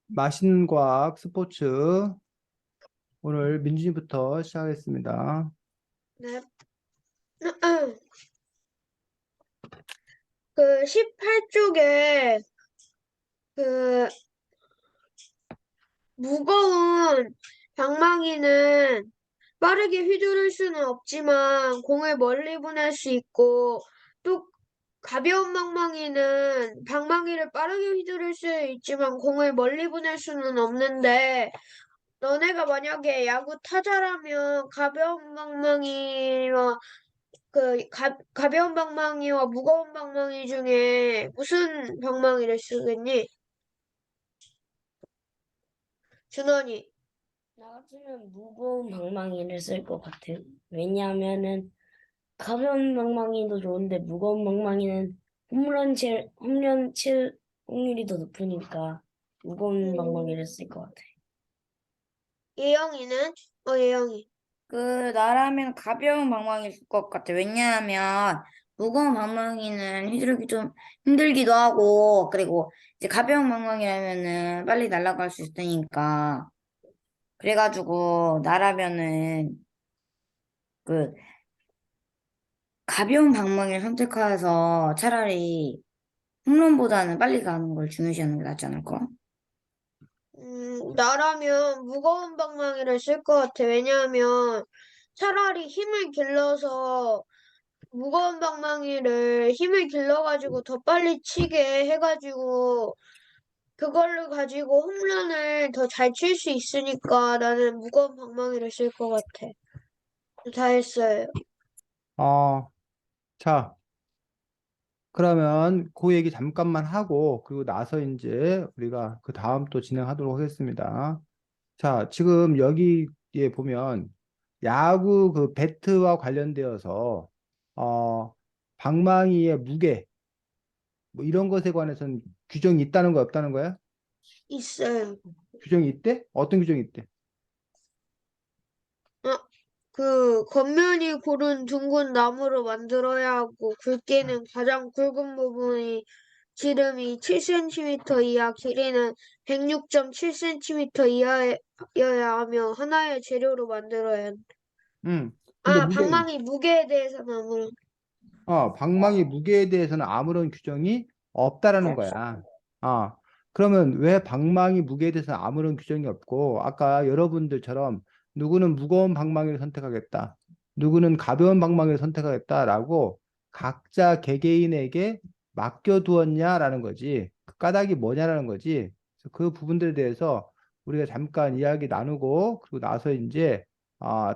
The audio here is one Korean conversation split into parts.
맛있는 과학 스포츠 오늘 민준이부터 시작하겠습니다. 네. 그 18쪽에 그 무거운 방망이는 빠르게 휘두를 수는 없지만 공을 멀리 보낼 수 있고, 또 가벼운 방망이는 방망이를 빠르게 휘두를 수 있지만 공을 멀리 보낼 수는 없는데, 너네가 만약에 야구 타자라면 가벼운 방망이와 무거운 방망이 중에 무슨 방망이를 쓰겠니? 준원이. 나 같으면 무거운 방망이를 쓸 것 같아. 왜냐하면은 가벼운 방망이도 좋은데 무거운 방망이는 홈런 칠 확률이 더 높으니까 무거운 방망이를 쓸 것 같아. 예영이는? 예영이. 나라면 가벼운 방망이를 쓸 것 같아. 왜냐하면 무거운 방망이는 휘두르기 좀 힘들기도 하고, 그리고 이제 가벼운 방망이라면은 빨리 날아갈 수 있으니까. 그래가지고 나라면은 그 가벼운 방망이를 선택해서 차라리 홈런보다는 빨리 가는 걸 중요시하는 게 낫지 않을까? 나라면 무거운 방망이를 쓸 것 같아. 왜냐하면 차라리 무거운 방망이를 힘을 길러가지고 더 빨리 치게 해가지고 그걸로 가지고 홈런을 더 잘 칠 수 있으니까 나는 무거운 방망이를 쓸 것 같아. 다 했어요. 어, 자, 그러면 그 얘기 잠깐만 하고 그리고 나서 이제 우리가 그 다음 또 진행하도록 하겠습니다. 자, 지금 여기에 보면 야구 그 배트와 관련되어서 방망이의 무게 뭐 이런 것에 관해서는 규정이 있다는 거야, 없다는 거야? 있어요. 규정이 있대? 어떤 규정이 있대? 그 겉면이 고른 둥근 나무로 만들어야 하고, 굵기는 가장 굵은 부분이 지름이 7cm 이하, 길이는 106.7cm 이하여야 하며 하나의 재료로 만들어야 한다. 근데 무게는 방망이 무게에 대해서는 방망이 무게에 대해서는 아무런 규정이 없다라는 거야. 그러면 왜 방망이 무게에 대해서는 아무런 규정이 없고, 아까 여러분들처럼 누구는 무거운 방망이를 선택하겠다, 누구는 가벼운 방망이를 선택하겠다라고 각자 개개인에게 맡겨두었냐라는 거지. 그 까닭이 뭐냐라는 거지. 그래서 그 부분들에 대해서 우리가 잠깐 이야기 나누고, 그리고 나서 이제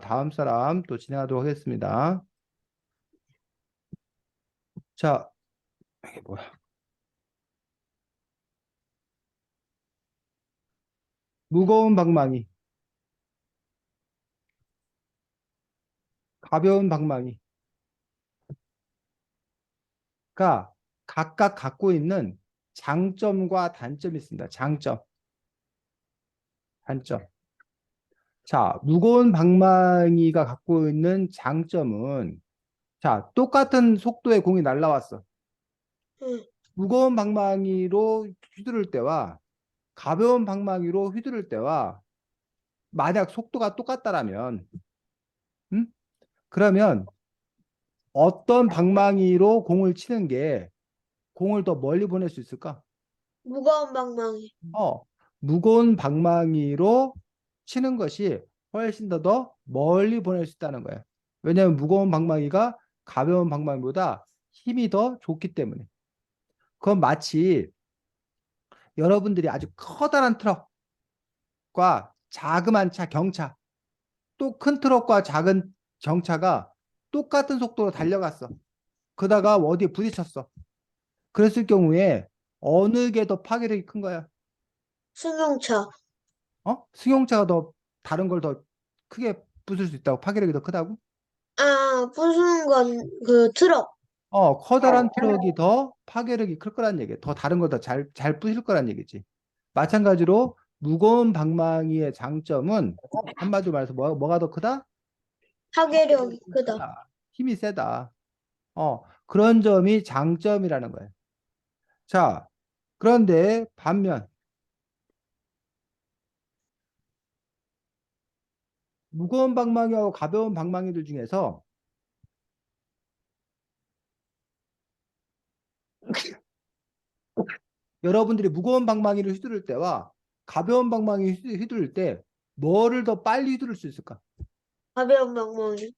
다음 사람 또 진행하도록 하겠습니다. 자, 이게 뭐야? 무거운 방망이, 가벼운 방망이가 각각 갖고 있는 장점과 단점이 있습니다. 장점, 단점. 자, 무거운 방망이가 갖고 있는 장점은, 자, 똑같은 속도의 공이 날라왔어. 응. 무거운 방망이로 휘두를 때와 가벼운 방망이로 휘두를 때와 만약 속도가 똑같다라면, 음? 그러면 어떤 방망이로 공을 치는 게 공을 더 멀리 보낼 수 있을까? 무거운 방망이. 어, 무거운 방망이로 치는 것이 훨씬 더 멀리 보낼 수 있다는 거예요. 왜냐하면 무거운 방망이가 가벼운 방망이보다 힘이 더 좋기 때문에. 그건 마치 여러분들이 아주 커다란 트럭과 자그만 차, 경차, 또 큰 트럭과 작은 경차가 똑같은 속도로 달려갔어. 그러다가 어디에 부딪혔어. 그랬을 경우에 어느 게 더 파괴력이 큰 거야? 승용차. 승용차가 더 다른 걸 더 크게 부술 수 있다고? 파괴력이 더 크다고? 부수는 건 그 트럭. 커다란 트럭이 더 파괴력이 클 거란 얘기야. 더 다른 걸 더 잘 부실 거란 얘기지. 마찬가지로 무거운 방망이의 장점은 한마디로 말해서 뭐가 더 크다? 파괴력이 크다. 크다. 힘이 세다. 그런 점이 장점이라는 거예요. 자, 그런데 반면 무거운 방망이하고 가벼운 방망이들 중에서 여러분들이 무거운 방망이를 휘두를 때와 가벼운 방망이 휘두를 때 뭐를 더 빨리 휘두를 수 있을까? 가벼운 방망이.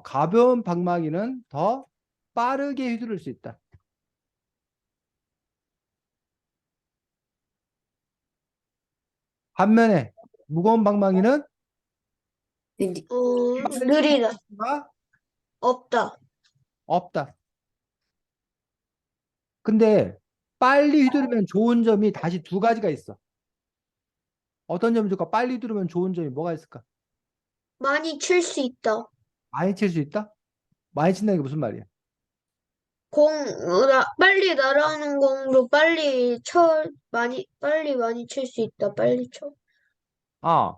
가벼운 방망이는 더 빠르게 휘두를 수 있다. 반면에 무거운 방망이는 느리다. 수가 없다. 없다. 근데 빨리 휘두르면 좋은 점이 다시 두 가지가 있어. 어떤 점이 좋을까? 빨리 휘두르면 좋은 점이 뭐가 있을까? 많이 칠 수 있다. 많이 칠 수 있다? 많이 친다는 게 무슨 말이야? 빨리 날아오는 공도 빨리 칠 수 있다. 빨리 쳐. 아,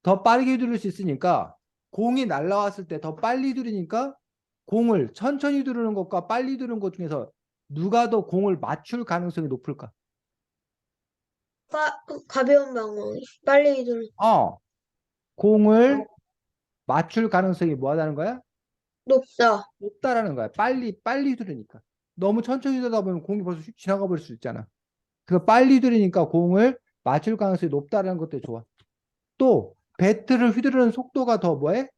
더 빠르게 휘두를 수 있으니까 공이 날아왔을 때 더 빨리 휘두르니까 공을 천천히 휘두르는 것과 빨리 휘두르는 것 중에서 누가 더 공을 맞출 가능성이 높을까? 가벼운 방망이. 빨리 휘두르. 공을 맞출 가능성이 뭐하다는 거야? 높다. 높다라는 거야. 빨리 휘두르니까. 너무 천천히 휘두르다 보면 공이 벌써 휙 지나가 버릴 수 있잖아. 그래서 빨리 휘두르니까 공을 맞출 가능성이 높다라는 것도 좋아. 또 배트를 휘두르는 속도가 더 뭐해?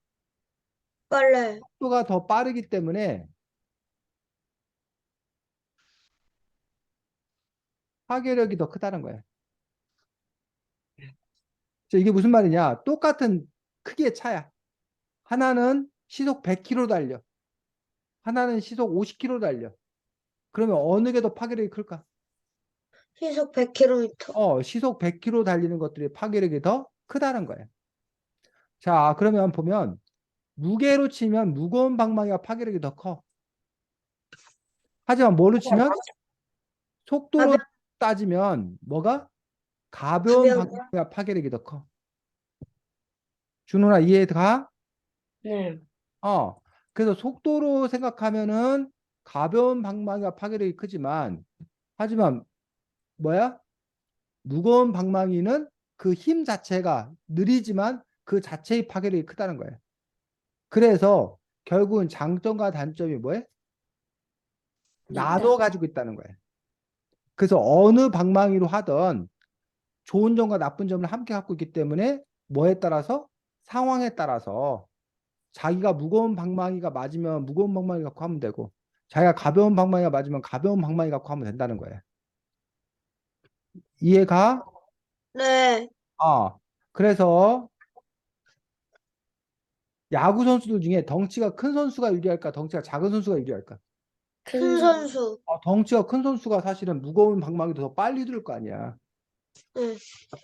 빨라요. 속도가 더 빠르기 때문에 파괴력이 더 크다는 거야. 이게 무슨 말이냐? 똑같은 크기의 차야. 하나는 시속 100km 달려. 하나는 시속 50km 달려. 그러면 어느 게 더 파괴력이 클까? 시속 100km. 시속 100km 달리는 것들이 파괴력이 더 크다는 거야. 자, 그러면 보면 무게로 치면 무거운 방망이가 파괴력이 더 커. 하지만 뭐로 치면 속도로 따지면 뭐가? 가벼운 가벼운. 방망이가 파괴력이 더 커. 준호나 이해가? 네. 그래서 속도로 생각하면은 가벼운 방망이가 파괴력이 크지만 하지만 뭐야? 무거운 방망이는 그 힘 자체가 느리지만 그 자체의 파괴력이 크다는 거예요. 그래서 결국은 장점과 단점이 뭐예요? 나눠 가지고 있다는 거예요. 그래서 어느 방망이로 하던 좋은 점과 나쁜 점을 함께 갖고 있기 때문에 뭐에 따라서 상황에 따라서 자기가 무거운 방망이가 맞으면 무거운 방망이 갖고 하면 되고 자기가 가벼운 방망이가 맞으면 가벼운 방망이 갖고 하면 된다는 거예요. 이해가? 네. 그래서 야구 선수들 중에 덩치가 큰 선수가 유리할까? 덩치가 작은 선수가 유리할까? 큰 선수. 덩치가 큰 선수가 사실은 무거운 방망이도 더 빨리 들을 거 아니야. 네.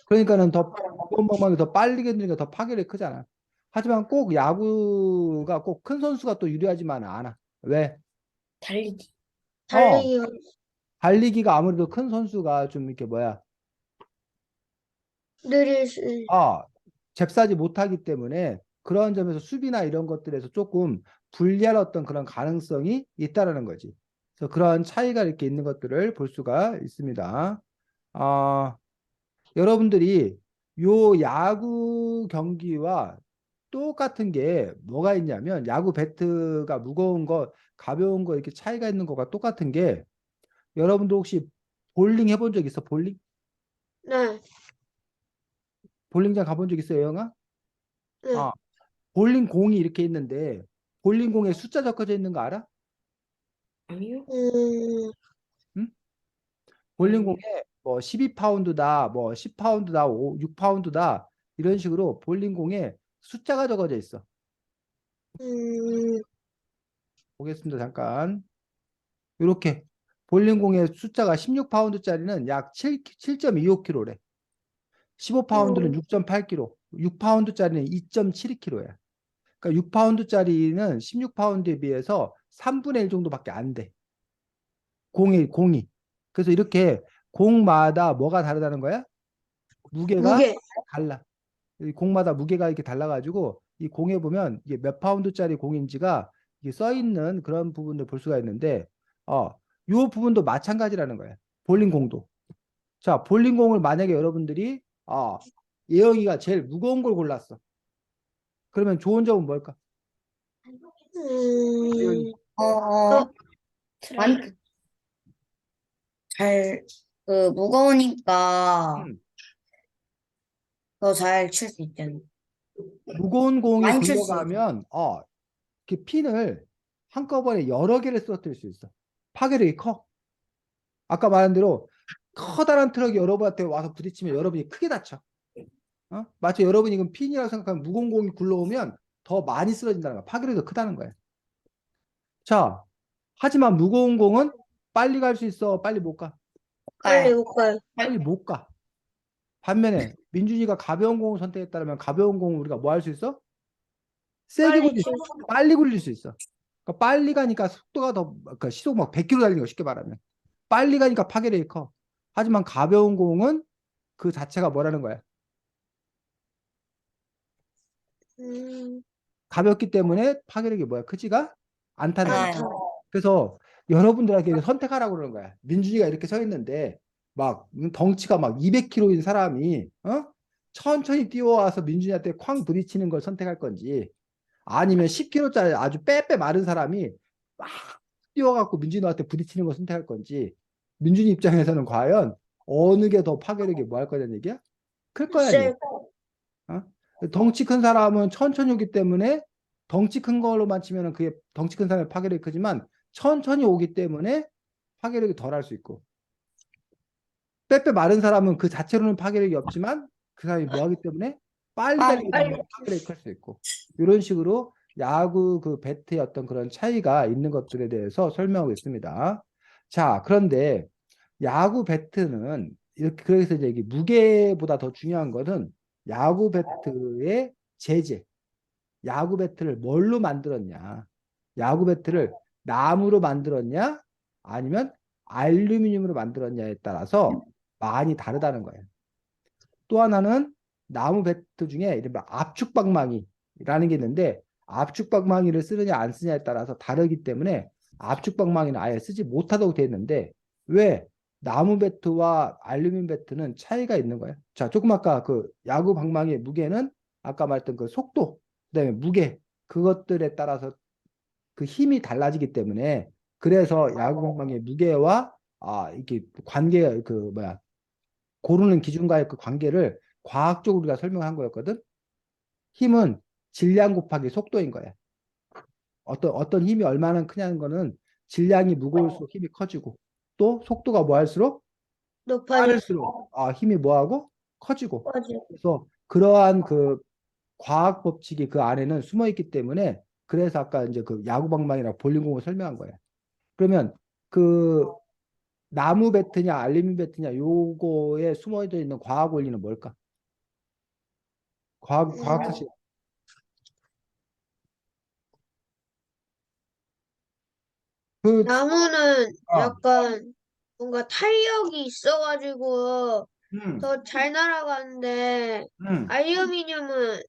그러니까는 더 무거운 방망이 더 빨리 들으니까 더 파괴력이 크잖아. 하지만 꼭 야구가 꼭 큰 선수가 또 유리하지만 않아. 왜? 달리기. 달리기가. 달리기가 아무래도 큰 선수가 좀 이렇게 뭐야? 느릴 수. 잽싸지 못하기 때문에 그런 점에서 수비나 이런 것들에서 조금 불리한 어떤 그런 가능성이 있다라는 거지. 그래서 그런 차이가 이렇게 있는 것들을 볼 수가 있습니다. 여러분들이 요 야구 경기와 똑같은 게 뭐가 있냐면 야구 배트가 무거운 거, 가벼운 거 이렇게 차이가 있는 거가 똑같은 게 여러분도 혹시 볼링 해본 적 있어? 볼링? 네. 볼링장 가본 적 있어요, 영아? 네. 볼링 공이 이렇게 있는데 볼링 공에 숫자 적혀져 있는 거 알아? 아니요. 응? 볼링 공에 뭐 12파운드다, 뭐 10파운드다, 6파운드다 이런 식으로 볼링 공에 숫자가 적어져 있어. 보겠습니다. 잠깐. 이렇게 볼링 공의 숫자가 16파운드짜리는 약 7.25kg래. 15파운드는 6.8kg, 6파운드짜리는 2.72kg야. 그러니까 6파운드짜리는 16파운드에 비해서 3분의 1 정도밖에 안 돼. 공이. 그래서 이렇게 공마다 뭐가 다르다는 거야? 무게가 무게. 달라. 이 공마다 무게가 이렇게 달라가지고 이 공에 보면 이게 몇 파운드짜리 공인지가 이게 써 있는 그런 부분을 볼 수가 있는데, 요 부분도 마찬가지라는 거야. 볼링 공도. 자, 볼링 공을 만약에 여러분들이 예영이가 제일 무거운 걸 골랐어. 그러면 좋은 점은 뭘까? 음, 어, 트라이크. 무거우니까 음, 더 잘 칠 수 있잖아. 무거운 공이 많이 칠 수 있어. 굴러가면 그 핀을 한꺼번에 여러 개를 쓰러뜨릴 수 있어. 파괴력이 커. 아까 말한 대로 커다란 트럭이 여러분한테 와서 부딪히면 여러분이 크게 다쳐. 마치 여러분이 이건 핀이라고 생각하면 무거운 공이 굴러오면 더 많이 쓰러진다는 거야. 파괴력이 더 크다는 거야. 자, 하지만 무거운 공은 빨리 갈 수 있어? 빨리 못 가? 빨리 가요. 못 가요. 빨리 못 가. 반면에 민준이가 가벼운 공을 선택했다면 가벼운 공을 우리가 뭐 할 수 있어? 세게 빨리 굴릴 수 칠 있어. 빨리 굴릴 수 있어. 그러니까 빨리 가니까 속도가 더, 그러니까 시속 막 100km 달리는 거 쉽게 말하면. 빨리 가니까 파괴력이 커. 하지만 가벼운 공은 그 자체가 뭐라는 거야? 음, 가볍기 때문에 파괴력이 뭐야? 크지가 않다는 거야. 많아요. 그래서 여러분들에게 선택하라고 그러는 거야. 민준이가 이렇게 서 있는데 막 덩치가 막 200kg인 사람이 천천히 뛰어와서 민준이한테 쾅 부딪히는 걸 선택할 건지 아니면 10kg짜리 아주 빼빼 마른 사람이 막 뛰어갖고 민준이한테 부딪히는 걸 선택할 건지 민준이 입장에서는 과연 어느 게 더 파괴력이 뭐 할 거냐는 얘기야? 클 거냐는 얘기야. 셀, 어? 덩치 큰 사람은 천천히 오기 때문에 덩치 큰 걸로만 치면은 그게 덩치 큰 사람의 파괴력이 크지만 천천히 오기 때문에 파괴력이 덜 할 수 있고 빼빼 마른 사람은 그 자체로는 파괴력이 없지만 그 사람이 뭐 하기 때문에 빨리 달리기 빨리. 때문에 파괴력이 클 수 있고 이런 식으로 야구 그 배트의 어떤 그런 차이가 있는 것들에 대해서 설명하고 있습니다. 자, 그런데 야구 배트는 이렇게 그래서 이제 이게 무게보다 더 중요한 것은 야구 배트의 재질, 야구 배트를 뭘로 만들었냐? 야구 배트를 나무로 만들었냐? 아니면 알루미늄으로 만들었냐에 따라서 많이 다르다는 거예요. 또 하나는 나무 배트 중에 이른바 압축방망이라는 게 있는데 압축방망이를 쓰느냐 안 쓰냐에 따라서 다르기 때문에 압축방망이는 아예 쓰지 못하도록 되어 있는데 왜 나무 배트와 알루미늄 배트는 차이가 있는 거예요. 자, 조금 아까 그 야구 방망이의 무게는 아까 말했던 그 속도, 그다음에 무게 그것들에 따라서 그 힘이 달라지기 때문에 그래서 야구 방망이의 무게와 이게 관계 그 뭐야 고르는 기준과의 그 관계를 과학적으로 우리가 설명한 거였거든. 힘은 질량 곱하기 속도인 거야. 어떤 힘이 얼마나 크냐는 거는 질량이 무거울수록 힘이 커지고 또 속도가 뭐 할수록 높아졌어. 빠를수록 힘이 뭐하고 커지고 맞아. 그래서 그러한 그 과학 법칙이 그 안에는 숨어 있기 때문에 그래서 아까 이제 그 야구 방망이랑 볼링공을 설명한 거야. 그러면 그 나무 배트냐 알루미늄 배트냐 요거에 숨어져 있는 과학 원리는 뭘까? 과학 사실. 그, 나무는 아, 약간 뭔가 탄력이 있어가지고 음, 더 잘 날아가는데 음, 알루미늄은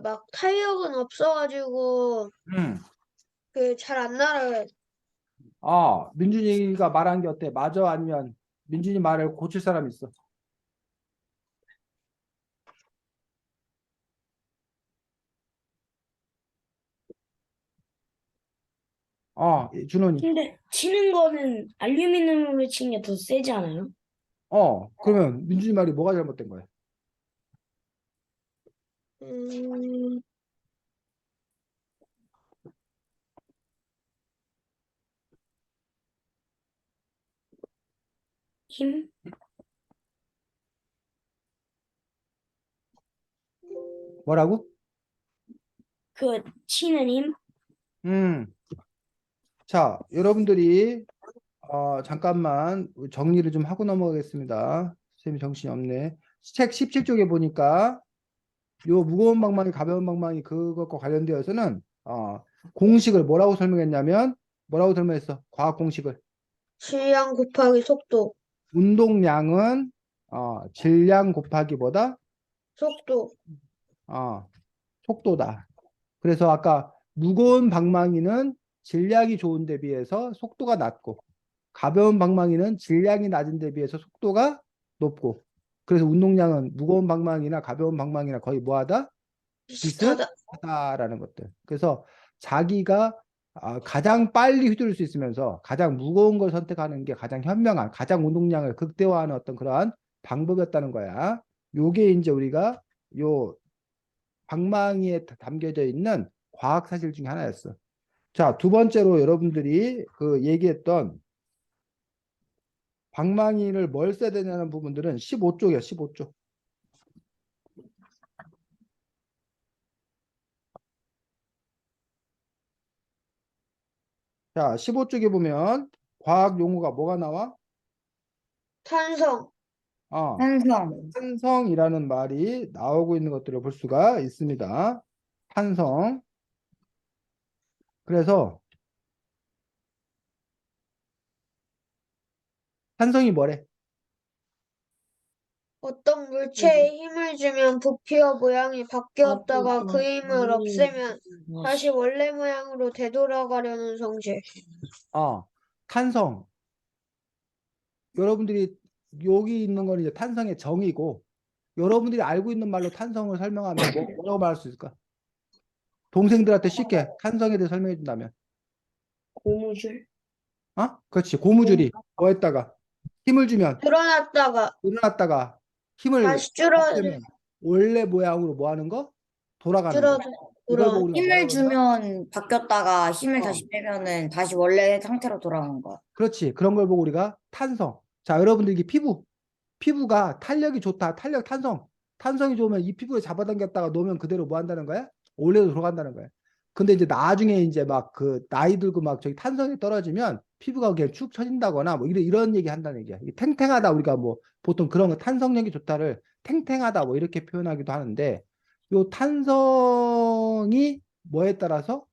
막 탄력은 없어가지고 음. 잘 안 날아가요. 민준이가 말한 게 어때? 맞아? 아니면 민준이 말을 고칠 사람 있어? 준원이. 근데 치는 거는 알루미늄으로 치는 게 더 세지 않아요? 그러면 민준이 말이 뭐가 잘못된 거야? 음, 힘? 뭐라고? 그 치는 힘? 음, 자, 여러분들이 잠깐만 정리를 좀 하고 넘어가겠습니다. 선생님이 정신이 없네. 책 17쪽에 보니까 요 무거운 방망이, 가벼운 방망이 그것과 관련되어서는 공식을 뭐라고 설명했냐면 뭐라고 설명했어? 과학 공식을. 질량 곱하기 속도. 운동량은 질량 곱하기보다 속도. 속도다. 그래서 아까 무거운 방망이는 질량이 좋은 데 비해서 속도가 낮고 가벼운 방망이는 질량이 낮은 데 비해서 속도가 높고 그래서 운동량은 무거운 방망이나 가벼운 방망이나 거의 뭐하다? 비슷하다. 비슷하다라는 것들. 그래서 자기가 가장 빨리 휘두를 수 있으면서 가장 무거운 걸 선택하는 게 가장 현명한, 가장 운동량을 극대화하는 어떤 그러한 방법이었다는 거야. 요게 이제 우리가 요 방망이에 담겨져 있는 과학 사실 중에 하나였어. 자, 두 번째로 여러분들이 그 얘기했던 방망이를 뭘 써야 되냐는 부분들은 15쪽이야, 15쪽. 자, 15쪽에 보면 과학 용어가 뭐가 나와? 탄성, 어, 산성, 탄성이라는 말이 나오고 있는 것들을 볼 수가 있습니다. 탄성. 그래서 탄성이 뭐래? 어떤 물체에 힘을 주면 부피와 모양이 바뀌었다가 그 힘을 없애면 다시 원래 모양으로 되돌아가려는 성질. 탄성. 여러분들이 여기 있는 건 이제 탄성의 정의고, 여러분들이 알고 있는 말로 탄성을 설명하면 뭐라고 말할 수 있을까? 동생들한테 쉽게 탄성에 대해 설명해 준다면, 고무줄? 그렇지. 고무줄이 뭐 했다가 힘을 주면 드러났다가 일어났다가 힘을 다시 줄어들, 없애면 원래 모양으로 뭐 하는 거? 돌아가는 거. 줄어들, 이걸 돌아. 보고 우리가 힘을 뭐라고 한다? 주면 바뀌었다가 힘을 어. 다시 빼면은 다시 원래 상태로 돌아오는 거. 그렇지. 그런 걸 보고 우리가 탄성. 자, 여러분들 이게 피부가 탄력이 좋다. 탄력, 탄성. 탄성이 좋으면 이 피부에 잡아당겼다가 놓으면 그대로 뭐 한다는 거야? 원래로 돌아간다는 거야. 근데 이제 나중에 이제 막 그 나이 들고 막 저기 탄성이 떨어지면 피부가 그냥 축 처진다거나 뭐 이런 얘기 한다는 얘기야. 이게 탱탱하다 우리가 뭐 보통 그런 거 탄성력이 좋다를 탱탱하다 뭐 이렇게 표현하기도 하는데 요 탄성이 뭐에 따라서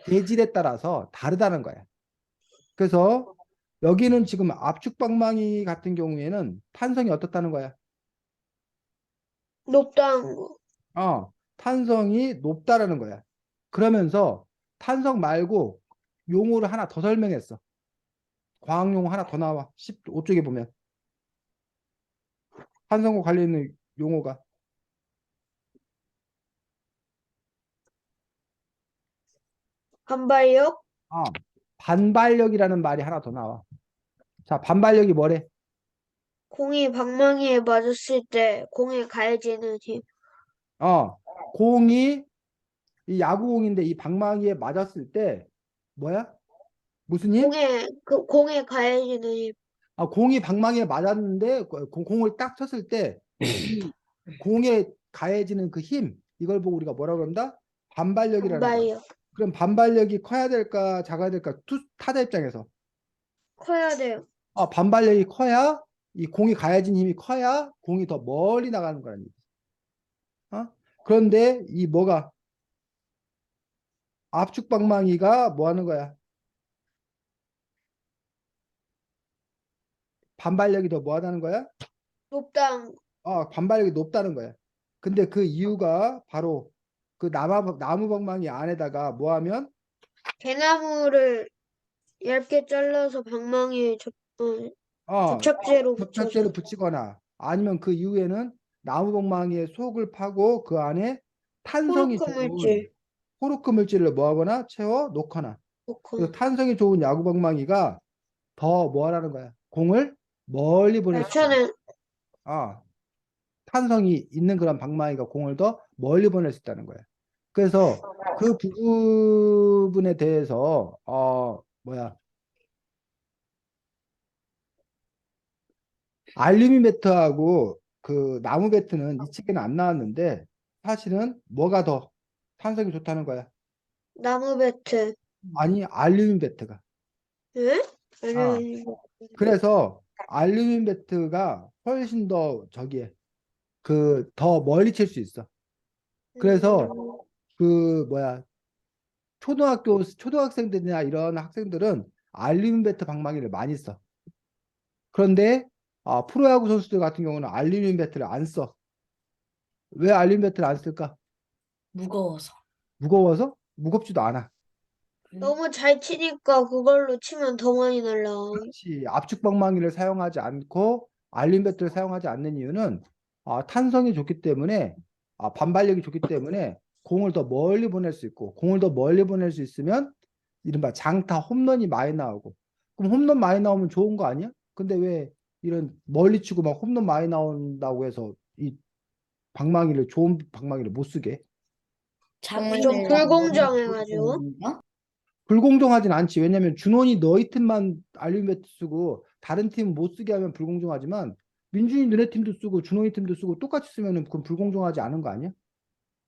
재질에 따라서 다르다는 거야. 그래서 여기는 지금 압축 방망이 같은 경우에는 탄성이 어떻다는 거야? 높다는 거. 탄성이 높다라는 거야. 그러면서 탄성 말고 용어를 하나 더 설명했어. 과학 용어 하나 더 나와. 15쪽에 보면. 탄성과 관련 용어가. 반발력, 반발력이라는 말이 하나 더 나와. 자, 반발력이 뭐래? 공이 방망이에 맞았을 때 공에 가해지는 힘. 공이 이 야구공인데 이 방망이에 맞았을 때 뭐야? 무슨 힘? 공에 가해지는 힘. 공이 방망이에 맞았는데 공을 딱 쳤을 때 이 공에 가해지는 그 힘, 이걸 보고 우리가 뭐라 그런다? 반발력이라는 거야. 반발력. 그럼 반발력이 커야 될까 작아야 될까? 타자 입장에서 커야 돼요. 반발력이 커야 이 공이 가해진 힘이 커야 공이 더 멀리 나가는 거라는 얘기. 그런데 이 뭐가 압축 방망이가 뭐 하는 거야? 반발력이 더 뭐 하다는 거야? 높다는 거. 반발력이 높다는 거야. 근데 그 이유가 바로 그 나무 방망이 안에다가 뭐 하면 대나무를 얇게 잘라서 방망이에 접착제로 붙여서 접착제를 붙이거나 아니면 그 이후에는 나무 방망이의 속을 파고 그 안에 탄성이 코르크 좋은 물질 코르크 물질을 뭐 하거나 채워 놓거나 그래서 넣고 탄성이 좋은 야구 방망이가 더 뭐 하라는 거야? 공을 멀리 보낼 수 있다. 발천은 탄성이 있는 그런 방망이가 공을 더 멀리 보낼 수 있다는 거야. 그래서 그 부분에 대해서 알루미늄 배트하고 그 나무 배트는 이 책에는 안 나왔는데 사실은 뭐가 더 탄성이 좋다는 거야? 나무 배트. 아니, 알루미늄 배트가. 응? 아, 아니, 그래서 알루미늄 배트가 훨씬 더 저기에 그 더 멀리 칠 수 있어. 그래서 그 뭐야 초등학생들이나 이런 학생들은 알루미늄 배트 방망이를 많이 써. 그런데 프로야구 선수들 같은 경우는 알루미늄 배트를 안 써. 왜 알루미늄 배트를 안 쓸까? 무거워서. 무거워서? 무겁지도 않아. 너무 잘 치니까 그걸로 치면 더 많이 날라. 그렇지. 압축 방망이를 사용하지 않고 알루미늄 배트를 사용하지 않는 이유는 탄성이 좋기 때문에 반발력이 좋기 때문에 공을 더 멀리 보낼 수 있고, 공을 더 멀리 보낼 수 있으면 이른바 장타 홈런이 많이 나오고, 그럼 홈런 많이 나오면 좋은 거 아니야? 근데 왜 이런 멀리 치고 막 홈런 많이 나온다고 해서 이 방망이를 좋은 방망이를 못 쓰게? 공을 좀 불공정해가지고. 어? 불공정하진 않지. 왜냐면 준원이 너희 팀만 알루미늄 쓰고 다른 팀 못 쓰게 하면 불공정하지만 민준이 너네 팀도 쓰고 준원이 팀도 쓰고 똑같이 쓰면은 그건 불공정하지 않은 거 아니야?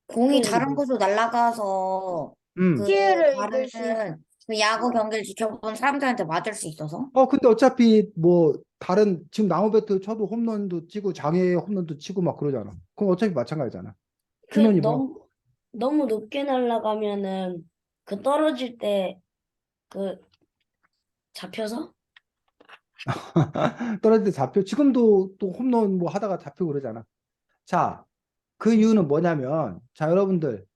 공이 다른 곳으로 날아가서 그 피해를 다른 입을 수 있- 그 야구 경기를 지켜본 사람들한테 맞을 수 있어서. 근데 어차피 뭐 다른 지금 나무 배트 쳐도 홈런도 치고 장애 홈런도 치고 막 그러잖아. 그럼 어차피 마찬가지잖아. 그 준원이 뭐 너무 높게 날아가면은 그 떨어질 때 그 잡혀서 떨어질 때 잡혀. 지금도 또 홈런 뭐 하다가 잡히고 그러잖아. 자, 그 이유는 뭐냐면 자, 여러분들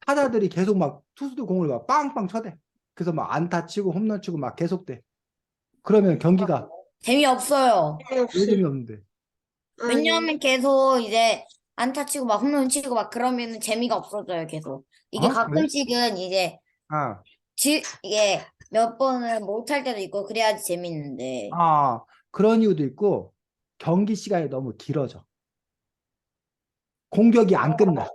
타자들이 계속 막 투수들 공을 막 빵빵 쳐대. 그래서 막 안타 치고 홈런 치고 막 계속돼. 그러면 경기가 재미없어요. 왜 없어. 재미없는데? 아니, 왜냐하면 계속 이제 안타 치고 막 홈런 치고 막 그러면은 재미가 없어져요, 계속. 이게 그래? 가끔씩은 이제 아, 이게 몇 번을 못할 때도 있고 그래야지 재밌는데. 그런 이유도 있고 경기 시간이 너무 길어져. 공격이 안 끝나.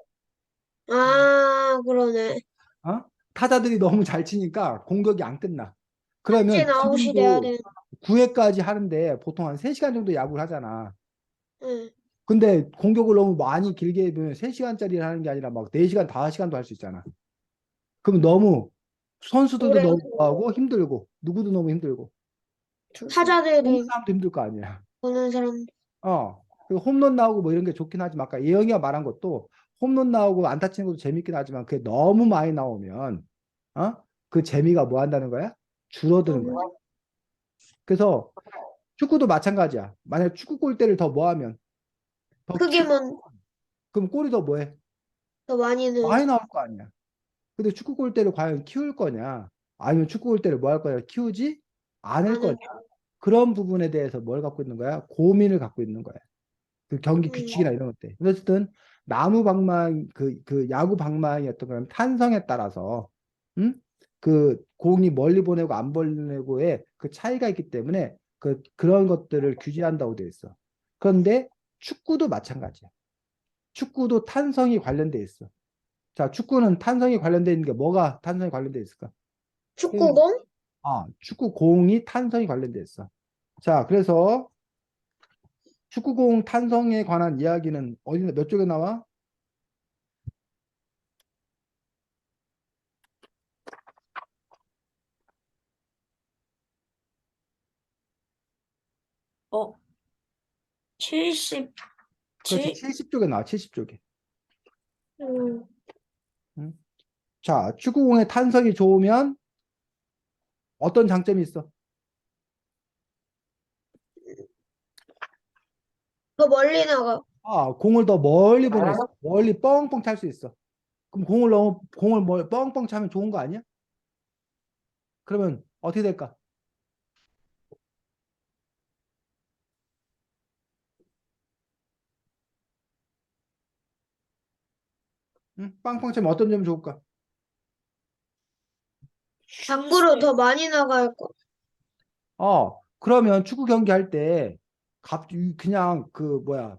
그러네. 어? 타자들이 너무 잘 치니까 공격이 안 끝나. 삼진 그러면 아웃이 돼야 지금도 돼. 9회까지 하는데 보통 한 3시간 정도 야구를 하잖아. 응. 근데 공격을 너무 많이 길게 해보면 3시간짜리를 하는 게 아니라 막 4시간, 5시간도 할 수 있잖아. 그럼 너무 선수들도 오래 너무 하고 힘들고 누구도 너무 힘들고 보는 타자들이 사람도 힘들 거 아니야. 보는 사람. 그 홈런 나오고 뭐 이런 게 좋긴 하지만 아까 예영이가 말한 것도 홈런 나오고 안타 치는 것도 재밌긴 하지만 그게 너무 많이 나오면 어? 그 재미가 뭐 한다는 거야? 줄어드는 거야. 그래서 축구도 마찬가지야. 만약 축구 골대를 더 뭐 하면 더 크기만 그럼 골이 더 뭐해? 더 많이 는 많이 나올 거 아니야. 근데 축구 골대를 과연 키울 거냐? 아니면 축구 골대를 뭐 할 거냐? 키우지 않을 거냐? 않은. 그런 부분에 대해서 뭘 갖고 있는 거야? 고민을 갖고 있는 거야. 그 경기 음. 규칙이나 이런 것들. 어쨌든 나무 방망이 그 야구 방망이였던 건 탄성에 따라서 그 공이 멀리 보내고 안 보내고의 그 차이가 있기 때문에 그런 것들을 규제한다고 되어 있어. 그런데 축구도 마찬가지야. 축구도 탄성이 관련돼 있어. 자, 축구는 탄성이 관련돼 있는 게 뭐가 탄성이 관련돼 있을까? 축구공? 축구 공이 탄성이 관련돼 있어. 자, 그래서 축구공 탄성에 관한 이야기는 어디 몇 쪽에 나와? 어 77. 그렇지, 70쪽에 나와, 70쪽에. 음. 자, 축구공의 탄성이 좋으면 어떤 장점이 있어? 더 멀리 나가. 공을 더 멀리 보낼 수, 멀리 뻥뻥 찰 수 있어. 그럼 공을 뻥뻥 차면 좋은 거 아니야? 그러면 어떻게 될까? 응? 빵빵 차면 어떤 점이 좋을까? 밖으로 더 많이 나갈 거. 그러면 축구 경기 할 때 그냥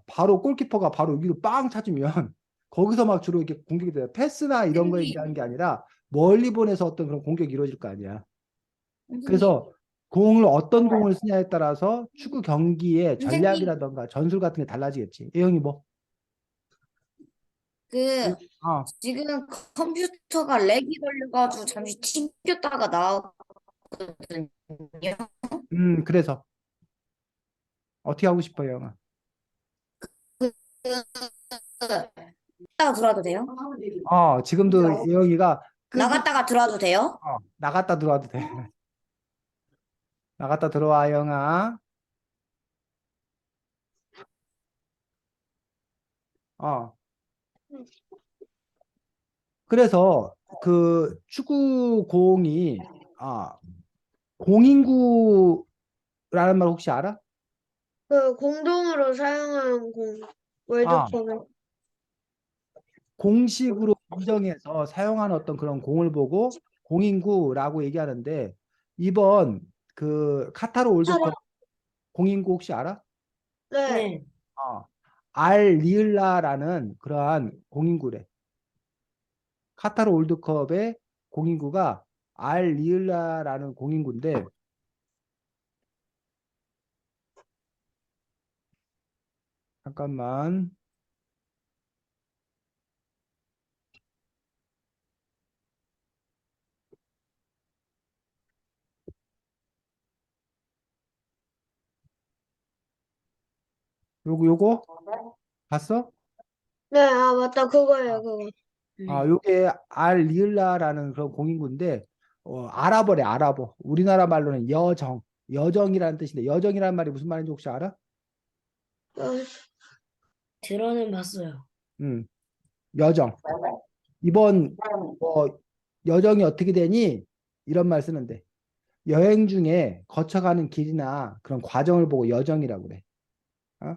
바로 골키퍼가 바로 위로 빵 차주면 거기서 막 주로 이렇게 공격이 돼. 패스나 이런 거 얘기하는 게 아니라 멀리 보내서 어떤 그런 공격이 이루어질 거 아니야. 선생님, 그래서 어떤 공을 쓰냐에 따라서 축구 경기의 선생님, 전략이라던가 전술 같은 게 달라지겠지. 예영이 뭐? 그 어, 지금 컴퓨터가 렉이 걸려가지고 잠시 튕겼다가 나왔거든요. 그래서 어떻게 하고 싶어요, 영아? 나갔다가 들어와도 돼요? 지금도 예영이가 끄기 나갔다가 들어와도 돼요? 나갔다 들어와도 돼. 나갔다 들어와, 영아. 어. 그래서 그 축구 공이 공인구라는 말 혹시 알아? 그 공동으로 사용하는 공. 아, 월드컵에. 공식으로 인정해서 사용하는 어떤 그런 공을 보고 공인구라고 얘기하는데 이번 그 카타르 월드컵 공인구 혹시 알아? 네. 네. 어, 알 리을라라는 그러한 공인구래. 카타르 월드컵의 공인구가 알 리을라라는 공인구인데 잠깐만. 요거 봤어? 네, 아, 맞다. 그거예요, 그거. 아, 네. 요게 알 리을라라는 그런 공인구인데 아랍어래 아랍어. 우리나라 말로는 여정이라는 뜻인데 여정이라는 말이 무슨 말인지 혹시 알아? 어, 들어는 봤어요. 여정. 이번 여정이 어떻게 되니? 이런 말 쓰는데 여행 중에 거쳐가는 길이나 그런 과정을 보고 여정이라고 그래. 어?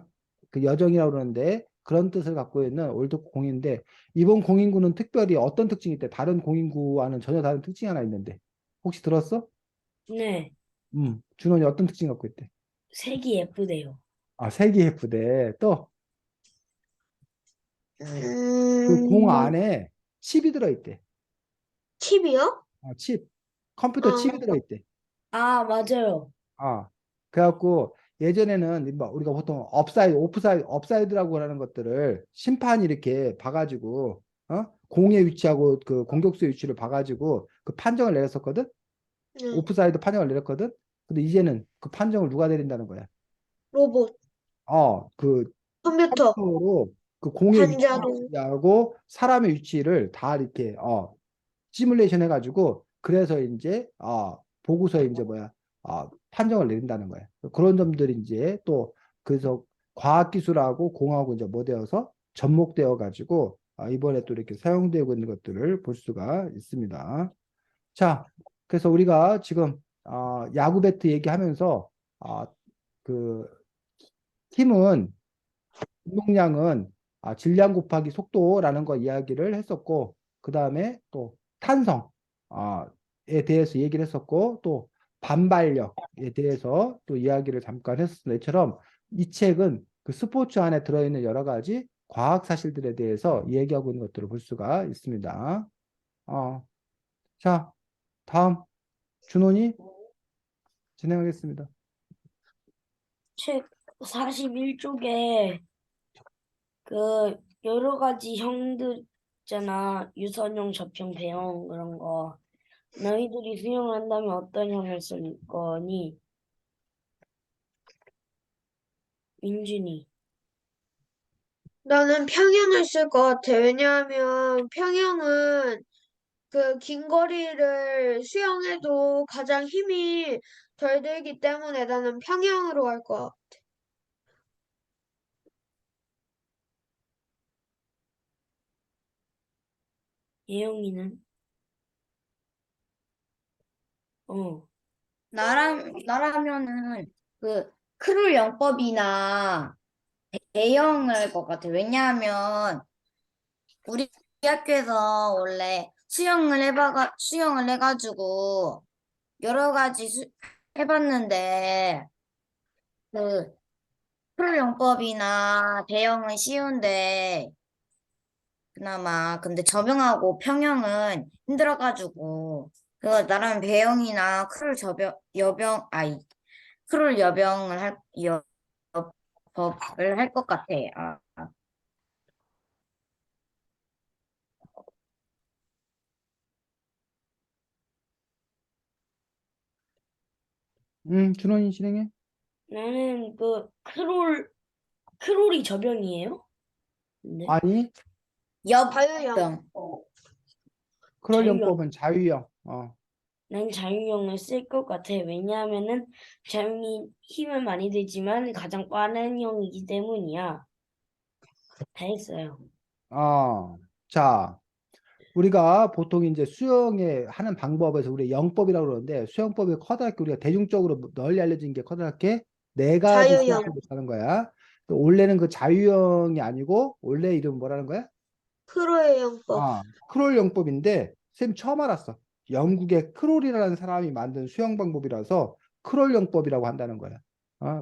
그 여정이라고 그러는데 그런 뜻을 갖고 있는 올드컵 공인데 이번 공인구는 특별히 어떤 특징이 있대? 다른 공인구와는 전혀 다른 특징이 하나 있는데 혹시 들었어? 네. 준원이 어떤 특징 갖고 있대? 색이 예쁘대요. 아, 색이 예쁘대. 또 그 공 음, 안에 칩이 들어있대. 칩이요? 칩. 컴퓨터 아, 칩이 들어있대. 아, 맞아요. 아, 그래갖고 예전에는 뭐 우리가 보통 업사이드, 오프사이드, 업사이드라고 하는 것들을 심판이 이렇게 봐가지고 공의 위치하고 그 공격수의 위치를 봐가지고 그 판정을 내렸었거든. 네. 오프사이드 판정을 내렸거든. 근데 이제는 그 판정을 누가 내린다는 거야? 로봇, 그 컴퓨터, 컴퓨터로 그 공의 반자동. 위치하고 사람의 위치를 다 이렇게 시뮬레이션 해가지고 그래서 이제 보고서에 이제 뭐야 판정을 내린다는 거야. 그런 점들이 이제 또 그래서 과학기술하고 공하고 이제 뭐 되어서 접목되어 가지고 이번에 또 이렇게 사용되고 있는 것들을 볼 수가 있습니다. 자, 그래서 우리가 지금 야구 배트 얘기하면서 그 팀은 운동량은 질량 곱하기 속도라는 거 이야기를 했었고, 그 다음에 또 탄성에 대해서 얘기를 했었고, 또 반발력에 대해서 또 이야기를 잠깐 했었는데, 이처럼 이 책은 그 스포츠 안에 들어있는 여러 가지 과학 사실들에 대해서 얘기하고 있는 것들을 볼 수가 있습니다. 자, 다음 준원이 진행하겠습니다. 책 41쪽에 그 여러 가지 형들 있잖아. 유선형, 접형, 배형 그런 거. 너희들이 수영을 한다면 어떤 형을 쓸 거니? 민준이. 나는 평형을 쓸 것 같아. 왜냐하면 평형은 그 긴 거리를 수영해도 가장 힘이 덜 들기 때문에 나는 평형으로 할 거야. 예영이는? 어. 나라면은 그 크룰 영법이나 대형을 할 것 같아. 왜냐하면 우리 학교에서 원래 수영을 해가지고 여러 가지 해봤는데 그 크룰 영법이나 대형은 쉬운데 그나마 근데 접영하고 평형은 힘들어가지고 그거 나라면 배영이나 크룰 여병을 법을 할 것 같아. 준원이 진행해. 나는 그 크롤이 저병이에요? 네. 아니, 자유형. 여병. 자유형. 크롤용법은 자유형. 난 자유형을 쓸 것 같아. 왜냐하면은 자유형이 힘은 많이 들지만 가장 빠른 형이기 때문이야. 다 했어요. 자, 우리가 보통 이제 수영에 하는 방법에서 우리 영법이라고 그러는데 수영법이 커다랗게 우리가 대중적으로 널리 알려진 게 커다랗게 네 가지 자유형. 수영법을 하는 거야. 또 원래는 그 자유형이 아니고 원래 이름 뭐라는 거야? 크로의 영법. 크롤 영법인데 쌤 처음 알았어. 영국의 크롤이라는 사람이 만든 수영 방법이라서 크롤 영법이라고 한다는 거야.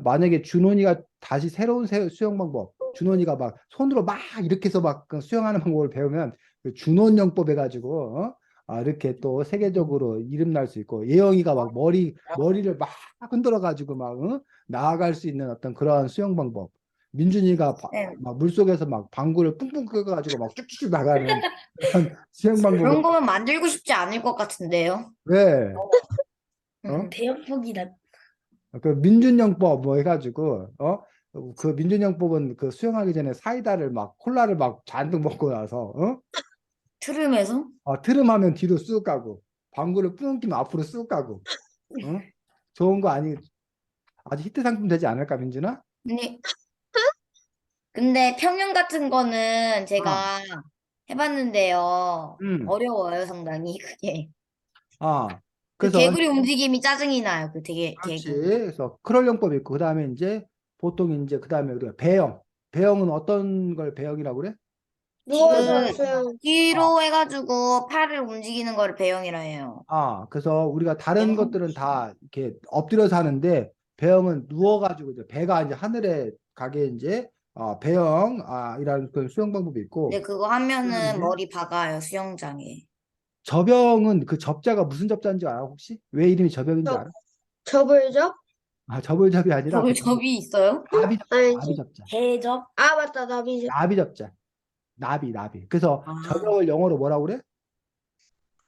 만약에 준원이가 다시 새로운 수영 방법, 준원이가 막 손으로 막 이렇게 해서 막그 수영하는 방법을 배우면 그 준원 영법 해가지고 이렇게 또 세계적으로 이름 날 수 있고, 예영이가 막 머리를 막 흔들어 가지고 막 나아갈 수 있는 어떤 그러한 수영 방법. 민준이가 네. 막 물속에서 막 방구를 뿡뿡 끓여가지고 막 쭉쭉 나가는 그런 수영 방법을. 그런 거면 만들고 싶지 않을 것 같은데요. 왜? 어? 대역폭이다. 그 민준영법 뭐 해가지고 그 민준영법은 그 수영하기 전에 사이다를 막 콜라를 막 잔뜩 먹고 나서 트름에서? 트름하면 뒤로 쑥 가고 방구를 뿡 끼면 앞으로 쑥 가고 좋은 거 아니, 아주 히트 상품 되지 않을까 민준아? 아니, 근데 평영 같은 거는 제가 해봤는데요. 음. 어려워요, 상당히 그게. 아 그 그래서 개구리 움직임이 짜증이 나요. 그 되게 그렇지. 개구. 그래서 크롤 영법이 있고 그다음에 이제 보통 이제 그다음에 우리가 배영은 어떤 걸 배영이라고 그래? 누워서 그 수영. 뒤로 해가지고 팔을 움직이는 거를 배영이라 해요. 그래서 우리가 다른 배영? 것들은 다 이렇게 엎드려서 하는데 배영은 누워가지고 이제 배가 이제 하늘에 가게 이제 이라는 그런 수영 방법이 근데 있고, 그거 하면은 그다음에 머리 박아요, 수영장에. 접영은 그 접자가 무슨 접자인지 알아 혹시? 왜 이름이 접영인지 접, 알아? 접을접? 접을접이 아니라 그 접이 있어요? 나비 접자, 나비 아니지. 접자, 대접. 아, 맞다. 나비접. 나비 접자, 나비. 그래서 아, 접영을 영어로 뭐라고 그래?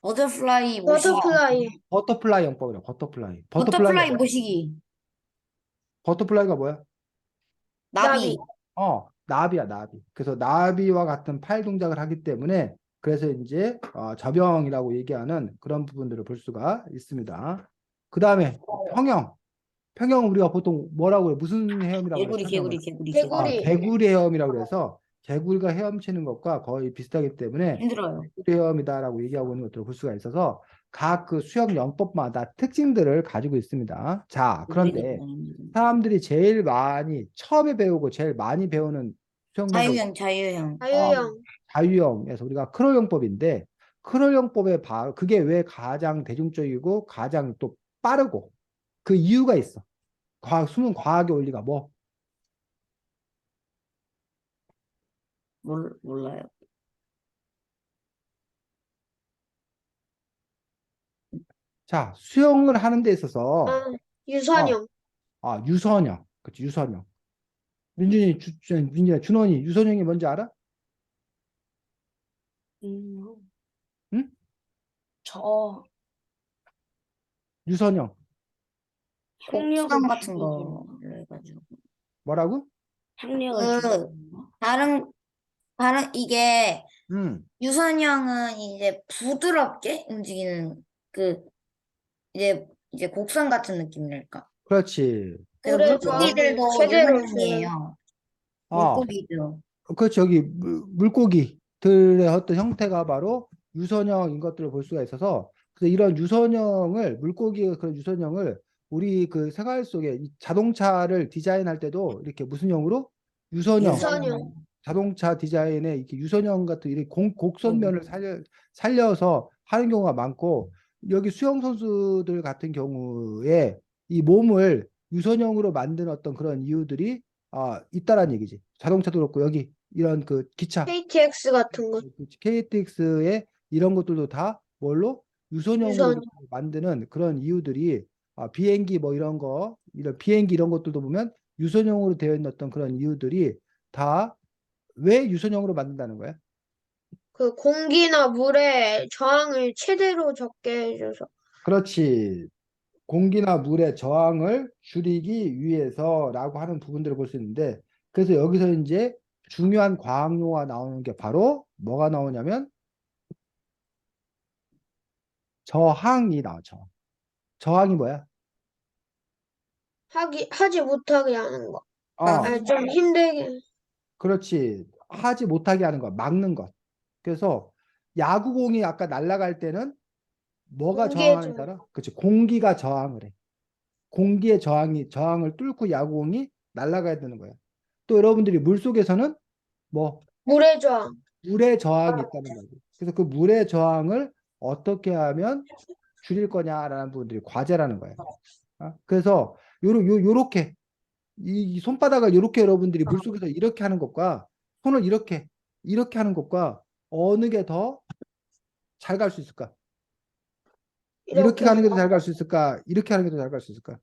버터플라이 모시기. 버터플라이. 버터플라이 영법이래. 버터플라이. 버터플라이 모시기. 버터플라이가 뭐야? 나비. 나비. 나비야, 나비. 그래서 나비와 같은 팔 동작을 하기 때문에 그래서 이제 접영이라고 얘기하는 그런 부분들을 볼 수가 있습니다. 그 다음에 평영. 평영은 우리가 보통 뭐라고 해? 무슨 헤엄이라고 그래? 평영은? 개구리. 개구리 헤엄이라고 그래서 개구리가 헤엄치는 것과 거의 비슷하기 때문에 힘들어요. 개구리 헤엄이다라고 얘기하고 있는 것들을 볼 수가 있어서 각 그 수영 영법마다 특징들을 가지고 있습니다. 자, 그런데 사람들이 제일 많이 처음에 배우고 제일 많이 배우는 수영 방법 자유형. 자유형. 자유형에서 우리가 크롤영법인데, 크롤영법의 그게 왜 가장 대중적이고 가장 또 빠르고 그 이유가 있어. 숨은 과학의 원리가 뭐? 몰라요. 자, 수영을 하는 데 있어서 아, 유선형. 유선형. 그치, 유선형. 민준이 준원이 유선형이 뭔지 알아? 음, 응? 저 유선형. 학력을 곡선 같은 줄이기. 거를 해가지고. 뭐라고? 학력을 그, 줄이기. 이게, 음. 유선형은 이제 부드럽게 움직이는, 그, 이제 곡선 같은 느낌이랄까. 그렇지. 그래서 물의 저항을 물고기들도 최대로 줄여. 유선형이에요. 아, 물고기도. 그렇죠. 여기 물고기들의 어떤 형태가 바로 유선형인 것들을 볼 수가 있어서, 그래서 이런 유선형을, 물고기의 그런 유선형을 우리 그 생활 속에 이 자동차를 디자인할 때도 이렇게 무슨 형으로? 유선형. 유선형. 자동차 디자인에 이렇게 유선형 같은 이렇게 곡선면을 음. 살려서 하는 경우가 많고, 여기 수영 선수들 같은 경우에 이 몸을 유선형으로 만든 어떤 그런 이유들이 있다라는 얘기지. 자동차도 그렇고 여기 이런 그 기차 KTX 같은 거. KTX의 이런 것들도 다 뭘로 유선형으로 유선. 이렇게 만드는 그런 이유들이 비행기 뭐 이런 비행기 이런 것들도 보면 유선형으로 되어 있는 어떤 그런 이유들이 다 왜 유선형으로 만든다는 거야? 그 공기나 물의 저항을 최대로 적게 해줘서. 그렇지. 공기나 물의 저항을 줄이기 위해서라고 하는 부분들을 볼 수 있는데, 그래서 여기서 이제 중요한 과학 용어가 나오는 게 바로 뭐가 나오냐면 저항이 나오죠. 저항이 뭐야? 하지 못하게 하는 거. 어, 좀 힘들게. 그렇지. 하지 못하게 하는 것, 막는 것. 그래서 야구공이 아까 날아갈 때는 뭐가 공기의 저항하는 줄 저항. 알아? 그렇지. 공기가 저항을 해. 공기의 저항을 뚫고 야구공이 날아가야 되는 거야. 또 여러분들이 물속에서는 뭐 물의 저항. 물의 저항이 있다는 거지. 그래서 그 물의 저항을 어떻게 하면 줄일 거냐라는 부분들이 과제라는 거예요. 그래서 요렇게 이 손바닥을 요렇게 여러분들이 물속에서 이렇게 하는 것과 손을 이렇게 하는 것과 어느 게 더 잘 갈 수 있을까? 이렇게 이렇게. 가는 게 더 잘 갈 수 있을까? 이렇게 하는 게 더 잘 갈 수 있을까?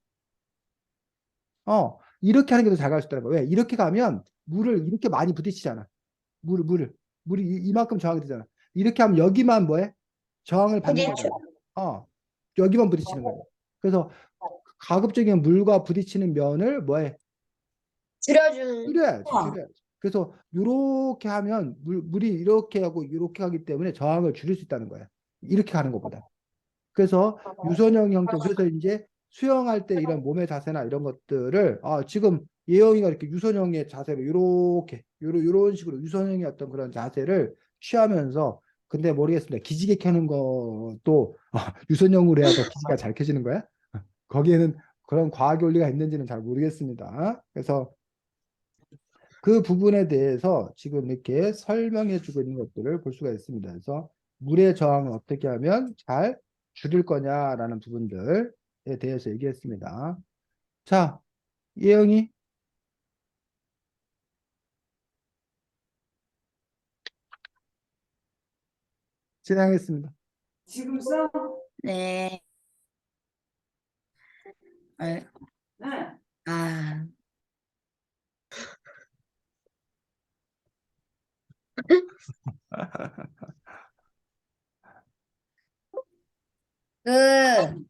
이렇게 하는 게 더 잘 갈 수 있다는 거야. 왜? 이렇게 가면 물을 이렇게 많이 부딪히잖아. 물이 이만큼 저항이 되잖아. 이렇게 하면 여기만 뭐해? 저항을 받는 부딪혀. 거잖아. 여기만 부딪히는 거야. 그래서 가급적이면 물과 부딪히는 면을 뭐해? 줄여주는. 줄여야지. 그래서 이렇게 하면 물이 이렇게 하고 이렇게 하기 때문에 저항을 줄일 수 있다는 거야. 이렇게 가는 것보다. 그래서 유선형 형태, 그래서 이제 수영할 때 이런 몸의 자세나 이런 것들을 지금 예영이가 이렇게 유선형의 자세로 이렇게 요런 식으로 유선형의 어떤 그런 자세를 취하면서 근데 모르겠습니다. 기지개 켜는 것도 유선형으로 해야 더 기지가 잘 켜지는 거야? 거기에는 그런 과학 원리가 있는지는 잘 모르겠습니다. 그래서 그 부분에 대해서 지금 이렇게 설명해 주고 있는 것들을 볼 수가 있습니다. 그래서 물의 저항을 어떻게 하면 잘 줄일 거냐라는 부분들에 대해서 얘기했습니다. 자, 예영이 진행하겠습니다. 네. 알- 아, 그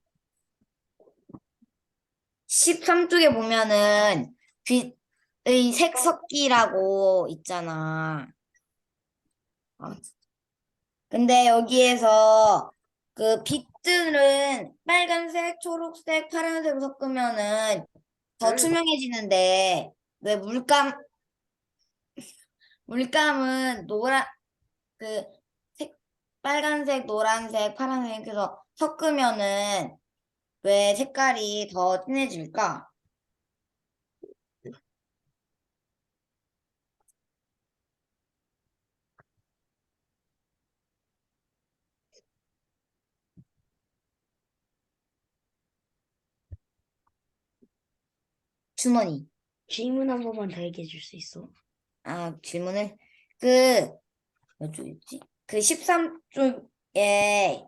13쪽에 보면은 빛의 색석기라고 있잖아. 아, 근데 여기에서 그 빛들은 빨간색, 초록색, 파란색을 섞으면은 더 투명해지는데 왜 물감은 그 색, 빨간색, 노란색, 파란색 해서 섞으면은 왜 색깔이 더 진해질까? 준원이. 질문 한 번만 더 얘기해 줄 수 있어? 질문을 그 몇 쪽이지? 그 13쪽에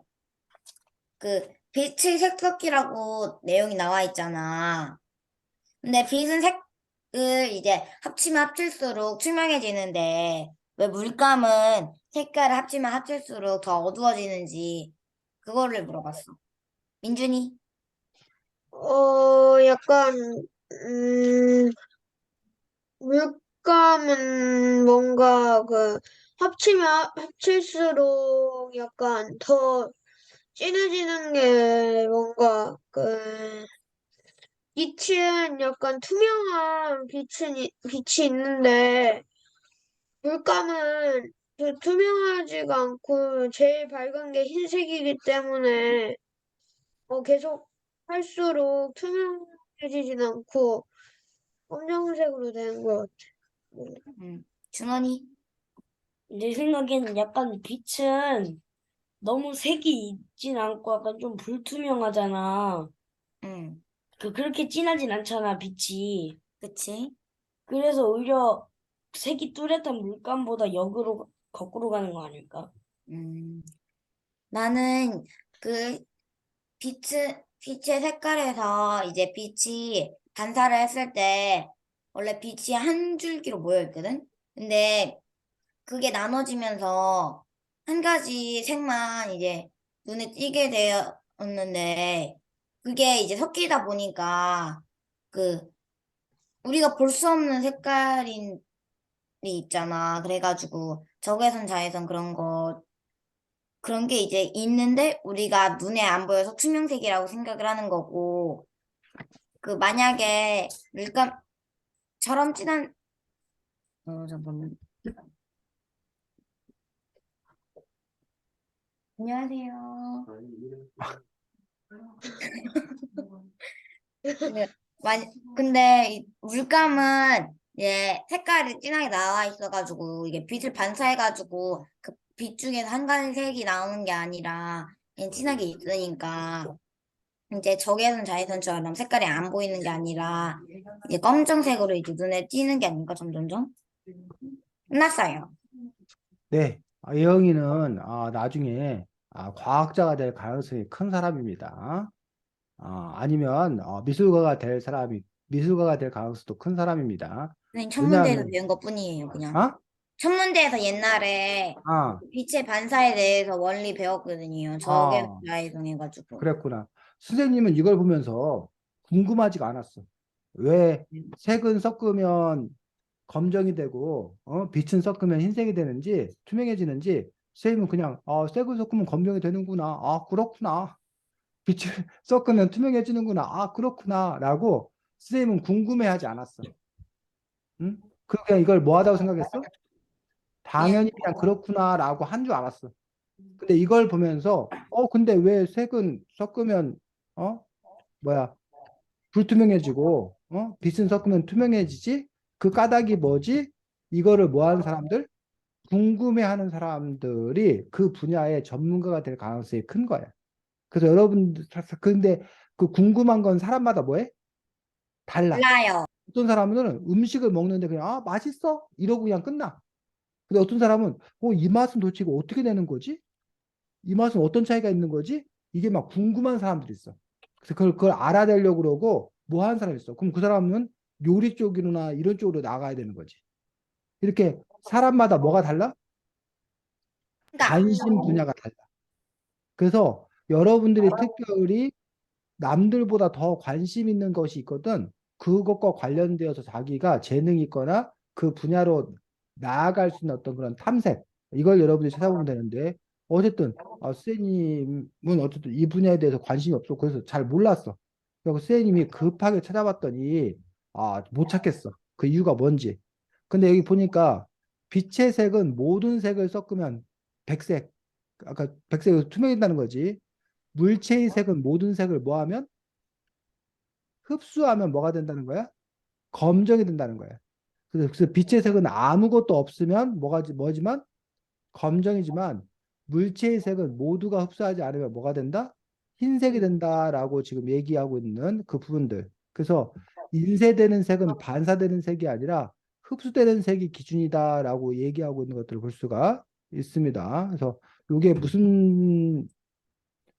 그 빛의 색석기라고 내용이 나와 있잖아. 근데 빛은 색을 이제 합치면 합칠수록 투명해지는데 왜 물감은 색깔을 합치면 합칠수록 더 어두워지는지 그거를 물어봤어. 민준이? 약간, 음, 물감은 뭔가 합치면 합칠수록 약간 더 진해지는 게 뭔가 빛은 약간 투명한 빛이 있는데 물감은 투명하지가 않고 제일 밝은 게 흰색이기 때문에 계속 할수록 투명해지진 않고 검정색으로 되는 것 같아. 준원이? 내 생각에는 약간 빛은 너무 색이 있진 않고 약간 좀 불투명하잖아. 응, 그렇게 진하진 않잖아, 빛이. 그치? 그래서 오히려 색이 뚜렷한 물감보다 거꾸로 가는 거 아닐까? 음, 나는 그 빛의 색깔에서 이제 빛이 반사를 했을 때 원래 빛이 한 줄기로 모여 있거든? 근데 그게 나눠지면서 한 가지 색만 이제 눈에 띄게 되었는데 그게 이제 섞이다 보니까 그 우리가 볼 수 없는 색깔이 있잖아. 그래가지고 적외선, 자외선 그런 게 이제 있는데 우리가 눈에 안 보여서 투명색이라고 생각을 하는 거고 그 만약에 물감처럼 진한 잠깐만. 안녕하세요. 네, 근데 이 물감은 이제 색깔이 진하게 나와 있어가지고 이게 빛을 반사해가지고 그 빛 중에서 한 가지 색이 나오는 게 아니라 그냥 진하게 있으니까 이제 적외선 자외선처럼 색깔이 안 보이는 게 아니라 이제 검정색으로 이제 눈에 띄는 게 아닌가 점점점 끝났어요. 네, 예영이는 나중에 과학자가 될 가능성이 큰 사람입니다. 아니면 미술가가 될 가능성도 큰 사람입니다. 선생님 천문대에서 왜냐하면 배운 것뿐이에요 그냥. 아, 천문대에서 옛날에 아, 빛의 반사에 대해서 원리 배웠거든요. 적외선 아, 자외선 해가지고. 그랬구나. 선생님은 이걸 보면서 궁금하지가 않았어. 왜 색은 섞으면 검정이 되고 빛은 섞으면 흰색이 되는지 투명해지는지 선생님은 그냥 색을 섞으면 검정이 되는구나. 그렇구나. 빛을 섞으면 투명해지는구나. 그렇구나. 라고 선생님은 궁금해하지 않았어. 응? 그냥 이걸 뭐 하다고 생각했어? 그냥 당연히 그냥 그렇구나. 라고 한 줄 알았어. 근데 이걸 보면서 근데 왜 색은 섞으면 어 뭐야 불투명해지고 빛은 섞으면 투명해지지? 그 까닭이 뭐지? 이거를 뭐 하는 사람들? 궁금해하는 사람들이 그 분야의 전문가가 될 가능성이 큰 거야. 그래서 여러분들 근데 그 궁금한 건 사람마다 뭐해? 달라. 몰라요. 어떤 사람은 음식을 먹는데 그냥 맛있어? 이러고 그냥 끝나. 근데 어떤 사람은 이 맛은 도대체 이거 어떻게 되는 거지? 이 맛은 어떤 차이가 있는 거지? 이게 막 궁금한 사람들이 있어. 그래서 그걸 알아내려고 그러고 뭐 하는 사람이 있어. 그럼 그 사람은 요리 쪽이나 이런 쪽으로 나가야 되는 거지. 이렇게 사람마다 뭐가 달라? 그러니까 관심 분야가 달라. 그래서 여러분들이 특별히 남들보다 더 관심 있는 것이 있거든. 그것과 관련되어서 자기가 재능이 있거나 그 분야로 나아갈 수 있는 어떤 그런 탐색. 이걸 여러분들이 찾아보면 되는데, 어쨌든, 선생님은 어쨌든 이 분야에 대해서 관심이 없어. 그래서 잘 몰랐어. 그래서 선생님이 급하게 찾아봤더니, 못 찾겠어. 그 이유가 뭔지. 근데 여기 보니까 빛의 색은 모든 색을 섞으면 백색. 아까 백색이 투명해진다는 거지. 물체의 색은 모든 색을 뭐 하면? 흡수하면 뭐가 된다는 거야? 검정이 된다는 거야. 그래서 빛의 색은 아무것도 없으면 뭐지만 검정이지만 물체의 색은 모두가 흡수하지 않으면 뭐가 된다? 흰색이 된다라고 지금 얘기하고 있는 그 부분들. 그래서 인쇄되는 색은 반사되는 색이 아니라 흡수되는 색이 기준이다라고 얘기하고 있는 것들을 볼 수가 있습니다. 그래서 이게 무슨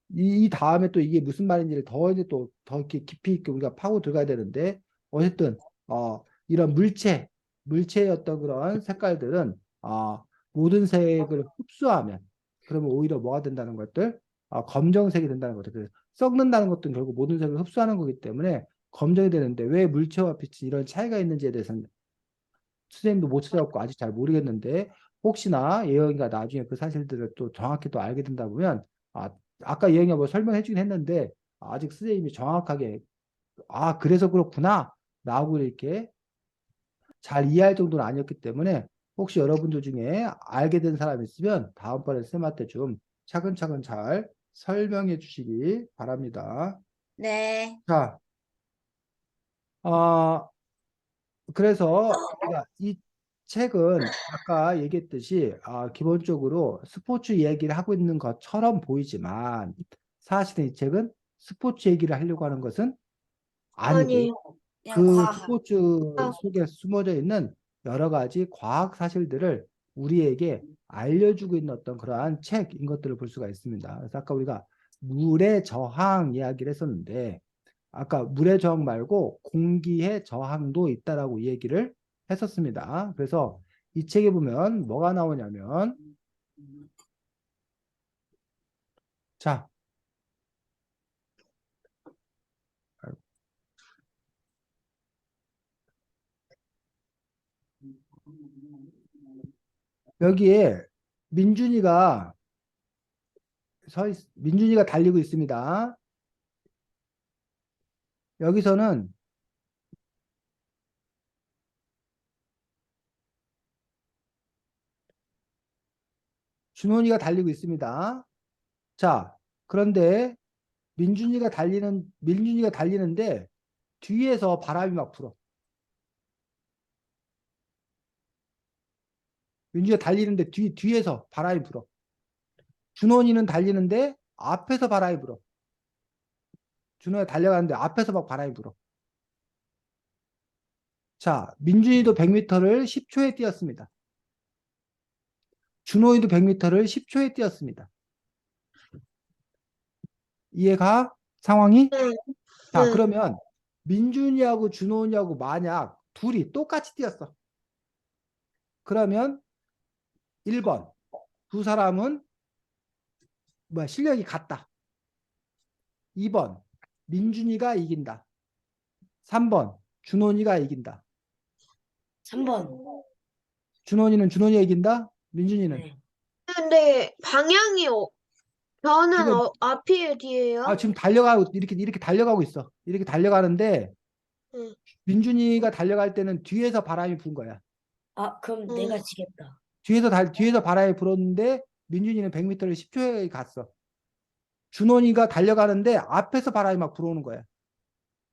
이 다음에 또 이게 무슨 말인지를 더 이제 또 더 이렇게 깊이 있게 우리가 파고 들어가야 되는데 어쨌든 이런 물체의 어떤 그런 색깔들은 모든 색을 흡수하면 그러면 오히려 뭐가 된다는 것들 검정색이 된다는 것들 그래서 썩는다는 것도 결국 모든 색을 흡수하는 거기 때문에 검정이 되는데 왜 물체와 빛이 이런 차이가 있는지에 대해서는 선생님도 못 찾아봤고 아직 잘 모르겠는데 혹시나 예영이가 나중에 그 사실들을 또 정확히 또 알게 된다 보면 아, 아까 예영이가 뭐 설명해 주긴 했는데 아직 선생님이 정확하게 그래서 그렇구나 라고 이렇게 잘 이해할 정도는 아니었기 때문에 혹시 여러분들 중에 알게 된 사람 있으면 다음번에 쌤한테 좀 차근차근 잘 설명해 주시기 바랍니다. 네. 자, 어, 그래서 우리가 이 책은 아까 얘기했듯이 기본적으로 스포츠 얘기를 하고 있는 것처럼 보이지만 사실은 이 책은 스포츠 얘기를 하려고 하는 것은 아니고 아니, 그냥 그 과학. 스포츠 속에 숨어져 있는 여러 가지 과학 사실들을 우리에게 알려주고 있는 어떤 그러한 책인 것들을 볼 수가 있습니다. 그래서 아까 우리가 물의 저항 이야기를 했었는데 아까 물의 저항 말고 공기의 저항도 있다라고 얘기를 했었습니다. 그래서 이 책에 보면 뭐가 나오냐면 자 여기에 민준이가 민준이가 달리고 있습니다. 여기서는 준원이가 달리고 있습니다. 자, 그런데 민준이가 달리는데 뒤에서 바람이 막 불어. 민준이가 달리는데 뒤에서 바람이 불어. 준원이는 달리는데 앞에서 바람이 불어. 준원이가 달려가는데 앞에서 막 바람이 불어. 자, 민준이도 100m를 10초에 뛰었습니다. 준호이도 100m를 10초에 뛰었습니다. 이해가? 상황이? 응, 자, 응. 그러면 민준이하고 준호이하고 만약 둘이 똑같이 뛰었어. 그러면 1번, 두 사람은 실력이 같다. 2번, 민준이가 이긴다. 3번, 준호이가 이긴다. 3번. 준호이는 준호이가 이긴다. 민준이는 네. 근데 방향이 저는 지금 앞이에요, 뒤에요? 지금 달려가고 이렇게 달려가고 있어. 이렇게 달려가는데 응, 민준이가 달려갈 때는 뒤에서 바람이 부는 거야. 아, 그럼 응. 내가 지겠다. 뒤에서 바람이 불었는데 민준이는 100m를 10초에 갔어. 준원이가 달려가는데 앞에서 바람이 막 불어오는 거야.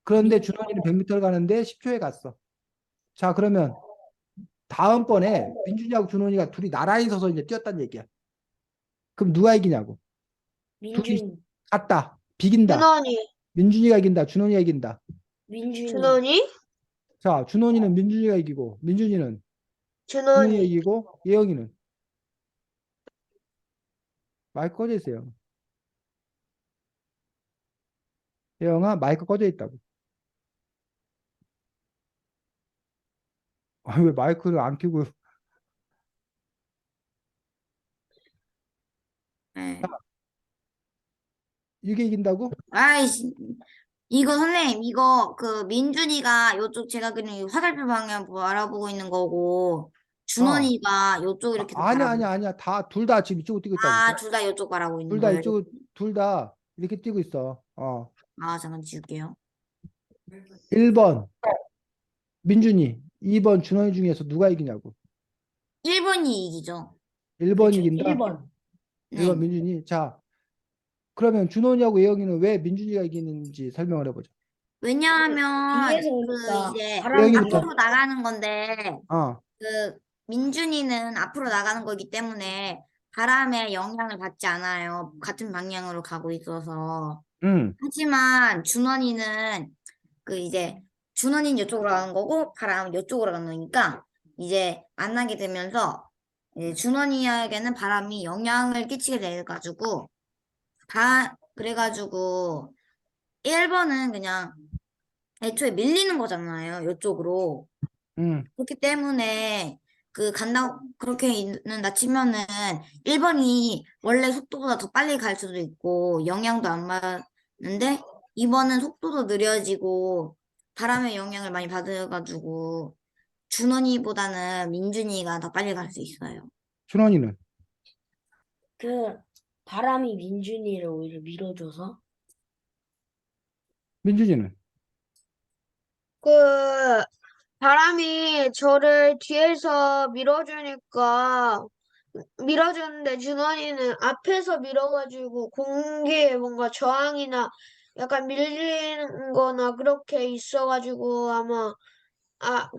그런데 준원이는 100m를 가는데 10초에 갔어. 자, 그러면 다음번에 민준이하고 준원이가 둘이 나란히 서서 이제 뛰었단 얘기야. 그럼 누가 이기냐고. 둘이 민준, 같다. 비긴다. 준원이, 민준이가 이긴다. 준원이가 이긴다. 민준이. 준원이, 자, 준원이는 민준이가 이기고 민준이는 준원이가 준원이. 이기고 예영이는 마이크 꺼져 있어요. 예영아, 마이크 꺼져 있다고. 왜 마이크를 안 켜고. 네. 이게 이긴다고? 아이씨, 이거 선생님, 이거 그 민준이가 요쪽 제가 그냥 이 화살표 방향 알아보고 있는 거고, 어. 준원이가 요쪽 이렇게 아니야, 바라보고, 아니야, 아니야. 둘 다 지금 이쪽으로 뛰고 있다니까. 둘 다 요쪽 바라보고 있는 둘 다 거예요. 둘 다 이렇게 뛰고 있어. 잠깐 지울게요. 1번 민준이, 2번 준원이 중에서 누가 이기냐고. 1번이 이기죠. 1번 그쵸, 이긴다. 1번. 1번 네. 민준이. 자, 그러면 준원이하고 예영이는 왜 민준이가 이기는지 설명을 해보자. 왜냐하면 뒤에서 그 오니까 이제 바람이 예영이부터. 앞으로 나가는 건데, 어, 그 민준이는 앞으로 나가는 거기 때문에 바람에 영향을 받지 않아요. 같은 방향으로 가고 있어서. 응, 하지만 준원이는 그 이제 준원이는 이쪽으로 가는 거고 바람은 이쪽으로 가는 거니까 이제 만나게 되면서 이제 준원이에게는 바람이 영향을 끼치게 돼가지고 그래가지고 1번은 그냥 애초에 밀리는 거잖아요. 이쪽으로. 응. 그렇기 때문에 그렇게 있는다 치면은 1번이 원래 속도보다 더 빨리 갈 수도 있고 영향도 안 받는데 2번은 속도도 느려지고 바람의 영향을 많이 받아가지고 준원이보다는 민준이가 더 빨리 갈 수 있어요. 준원이는. 그 바람이 민준이를 오히려 밀어줘서 민준이는. 그, 바람이 저를 뒤에서 밀어주는데 준원이는 앞에서 밀어가지고 공기에 뭔가 저항이나 약간 밀리는 거나 그렇게 있어가지고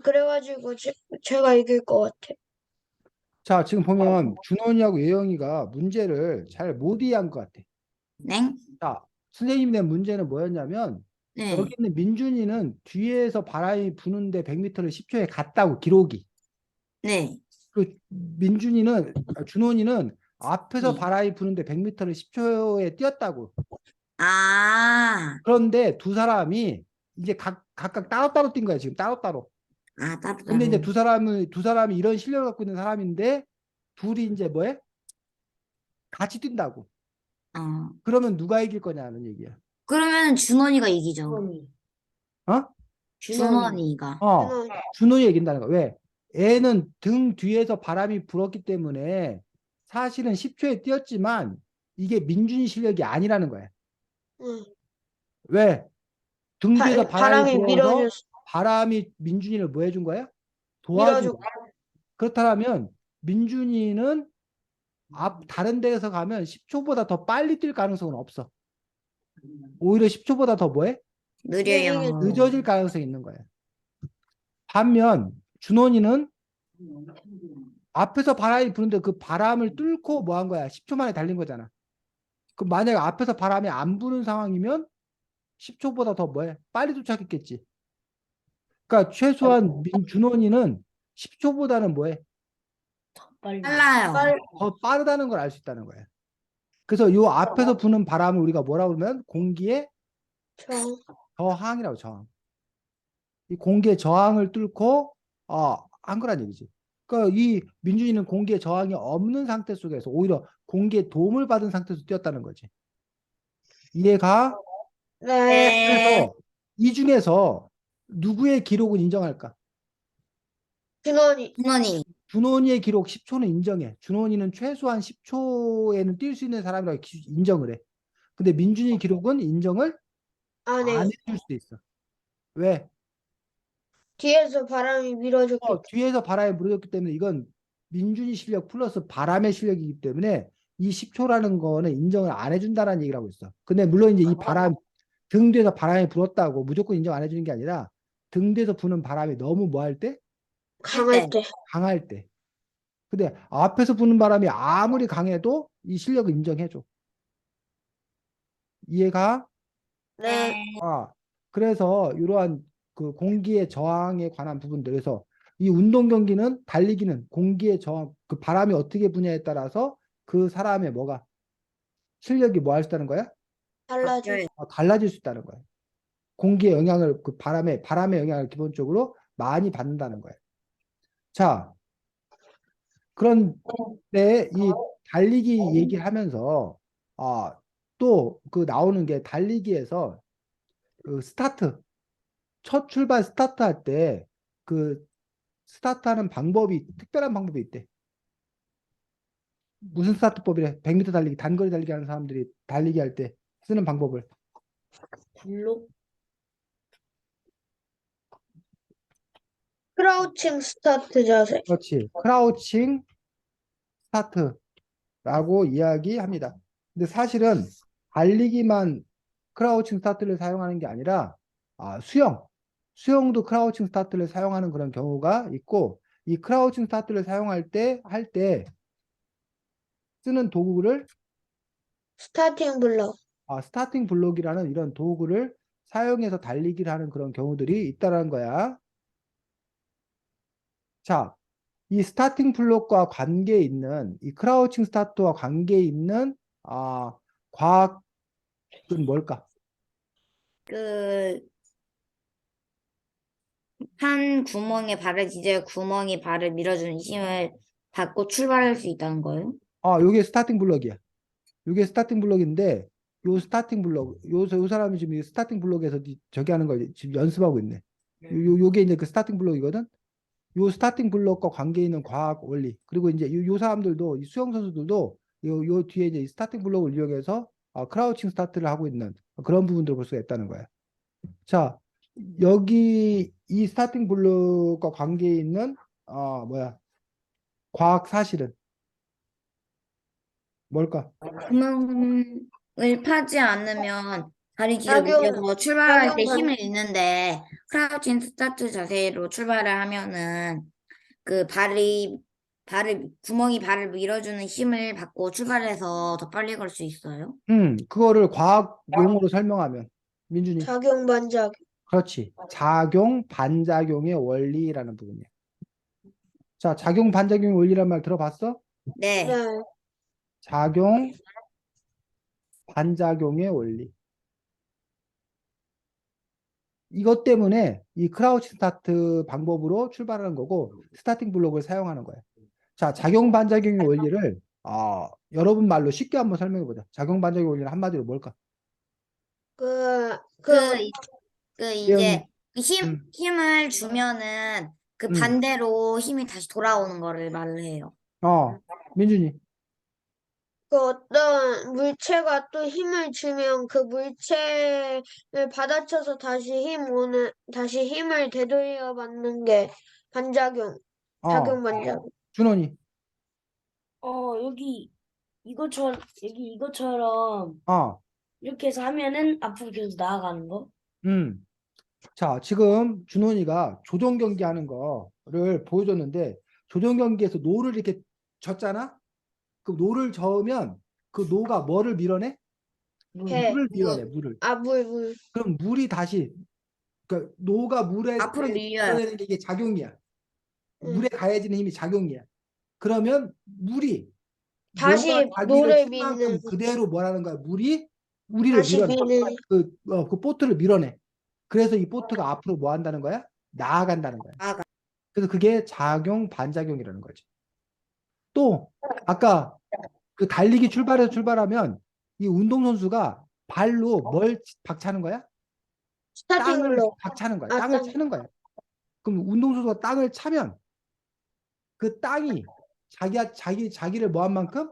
그래가지고 제가 이길 것 같아. 자, 지금 보면 준원이하고 예영이가 문제를 잘 못 이해한 것 같아. 네? 자, 선생님이 낸 문제는 뭐였냐면 여기 네. 있는 민준이는 뒤에서 바람이 부는데 100m를 10초에 갔다고 기록이. 네. 준원이는 앞에서 네. 바람이 부는데 100m를 10초에 뛰었다고. 아, 그런데 두 사람이 이제 각각 따로따로 뛴 거야, 지금 따로따로. 근데 이제 따로따로. 두 사람이 이런 실력을 갖고 있는 사람인데 둘이 이제 뭐해? 같이 뛴다고. 어. 그러면 누가 이길 거냐는 얘기야. 그러면 준원이가 이기죠. 준원이. 어? 준원이. 준원이가. 준원이. 준원이 이긴다는 거야. 왜? 애는 등 뒤에서 바람이 불었기 때문에 사실은 10초에 뛰었지만 이게 민준이 실력이 아니라는 거야. 응. 왜? 등 뒤에서 바람이 바람이 불어서 바람이 민준이를 뭐 해준 거야? 도와주고. 밀어주고. 그렇다면 민준이는 다른 데에서 가면 10초보다 더 빨리 뛸 가능성은 없어. 오히려 10초보다 더 뭐해? 느려요. 늦어질 가능성이 있는 거야. 반면 준원이는 앞에서 바람이 부는데 그 바람을 뚫고 뭐 한 거야? 10초 만에 달린 거잖아. 그럼 만약에 앞에서 바람이 안 부는 상황이면 10초보다 더 뭐해? 빨리 도착했겠지. 그러니까 최소한 준원이는 10초보다는 뭐해? 빨리. 빨라요. 더 빠르다는 걸 알 수 있다는 거야. 그래서 요 앞에서 부는 바람을 우리가 뭐라고 그러면 공기의 저 저항이라고 저항. 이 공기의 저항을 뚫고 한 거란 얘기지. 그러니까 이 민준이는 공기의 저항이 없는 상태 속에서 오히려 공기의 도움을 받은 상태에서 뛰었다는 거지. 이해가? 네. 네. 그래서 이 중에서 누구의 기록은 인정할까? 준원이. 준원이. 준원이의 기록 10초는 인정해. 준원이는 최소한 10초에는 뛸 수 있는 사람이라고 인정을 해. 근데 민준이 기록은 인정을 안 안 해. 해줄 수도 있어. 왜? 뒤에서 바람이 밀어줬기 뒤에서 바람에 물어졌기 때문에 이건 민준이 실력 플러스 바람의 실력이기 때문에 이 10초라는 거는 인정을 안 해준다는 얘기를 하고 있어. 근데 물론 이제 이 바람 등 뒤에서 바람이 불었다고 무조건 인정 안 해주는 게 아니라 등 뒤에서 부는 바람이 너무 뭐 할 때? 강할 때. 강할 때. 근데 앞에서 부는 바람이 아무리 강해도 이 실력을 인정해줘. 이해가? 네. 그래서 이러한 그 공기의 저항에 관한 부분들에서 이 운동 경기는 달리기는 공기의 저항, 그 바람이 어떻게 부냐에 따라서 그 사람의 뭐가 실력이 뭐 할 수 있다는 거야? 달라져. 달라질 수 있다는 거야. 공기의 영향을 그 바람의 영향을 기본적으로 많이 받는다는 거야. 자, 그런데 이 달리기 얘기하면서 또 그 나오는 게 달리기에서 그 스타트 첫 출발 스타트 할 때 그 스타트하는 방법이 특별한 방법이 있대. 무슨 스타트법이래? 100m 달리기, 단거리 달리기 하는 사람들이 달리기 할 때 쓰는 방법을. 블록. 크라우칭 스타트 자세. 그렇지. 크라우칭 스타트라고 이야기합니다. 근데 사실은 달리기만 크라우칭 스타트를 사용하는 게 아니라 수영도 크라우칭 스타트를 사용하는 그런 경우가 있고 이 크라우칭 스타트를 사용할 때 쓰는 도구를 스타팅 블럭. 스타팅 블록이라는 이런 도구를 사용해서 달리기를 하는 그런 경우들이 있다는 거야. 자, 이 스타팅 블록과 관계 있는 이 크라우칭 스타트와 관계 있는 과학은 뭘까? 한 구멍에 발을 디뎌 구멍이 발을 밀어주는 힘을 받고 출발할 수 있다는 거예요? 요게 스타팅 블록이야. 요게 스타팅 블록인데 요 스타팅 블록 요 사람이 지금 이 스타팅 블록에서 저기 하는 걸 지금 연습하고 있네. 요게 이제 그 스타팅 블록이거든. 요 스타팅 블록과 관계 있는 과학 원리 그리고 이제 요 사람들도 이 수영 선수들도 요 뒤에 이제 이 스타팅 블록을 이용해서 크라우칭 스타트를 하고 있는 그런 부분들을 볼 수가 있다는 거야. 자, 여기 이 스타팅 블록과 관계 있는 과학 사실은 뭘까? 구멍을 파지 않으면 다리 뒤로 작용, 밀려서 출발할 때 작용 힘을 잃는데 크라우칭 스타트 자세로 출발을 하면은 그 구멍이 발을 밀어주는 힘을 받고 출발해서 더 빨리 갈 수 있어요? 그거를 과학 용어로 설명하면 민준이 작용 반작. 그렇지. 작용 반작용의 원리라는 부분이야. 자, 작용 반작용의 원리란 말 들어봤어? 네. 네. 작용 반작용의 원리. 이것 때문에 이 크라우치 스타트 방법으로 출발하는 거고 스타팅 블록을 사용하는 거예요. 자, 작용 반작용의 원리를 여러분 말로 쉽게 한번 설명해 보자. 작용 반작용 원리는 한마디로 뭘까? 그 이제 음. 힘을 주면은 그 음. 반대로 힘이 다시 돌아오는 거를 말을 해요. 민준이. 그 어떤 물체가 또 힘을 주면 그 물체를 받아쳐서 다시 힘을 되돌려 받는 게 반작용, 작용 반작용. 준원이. 여기 이것처럼 이렇게 해서 하면은 앞으로 계속 나아가는 거. 자, 지금 준원이가 조정 경기 하는 거를 보여줬는데 조정 경기에서 노를 이렇게 젓잖아. 그 노를 저으면 그 노가 뭐를 밀어내? 해. 물을 밀어내, 물을. 아, 물. 그럼 물이 다시 그러니까 노가 물에 앞으로 밀려요. 밀어내는 게 이게 작용이야. 응. 물에 가해지는 힘이 작용이야. 그러면 물이 다시 노가 자기를 노를 친 만큼 밀는. 그대로 뭐라는 거야? 물이 우리를 다시 밀어내. 미는. 그 보트를 밀어내. 그래서 이 보트가 앞으로 뭐 한다는 거야? 나아간다는 거야. 나아가. 그래서 그게 작용, 반작용이라는 거지. 또 아까 그 달리기 출발하면 이 운동선수가 발로 뭘 박차는 거야? 스타팅 땅을 블록. 박차는 거야. 아, 땅을 땅. 차는 거야. 그럼 운동선수가 땅을 차면 그 땅이 자기를 뭐 한 만큼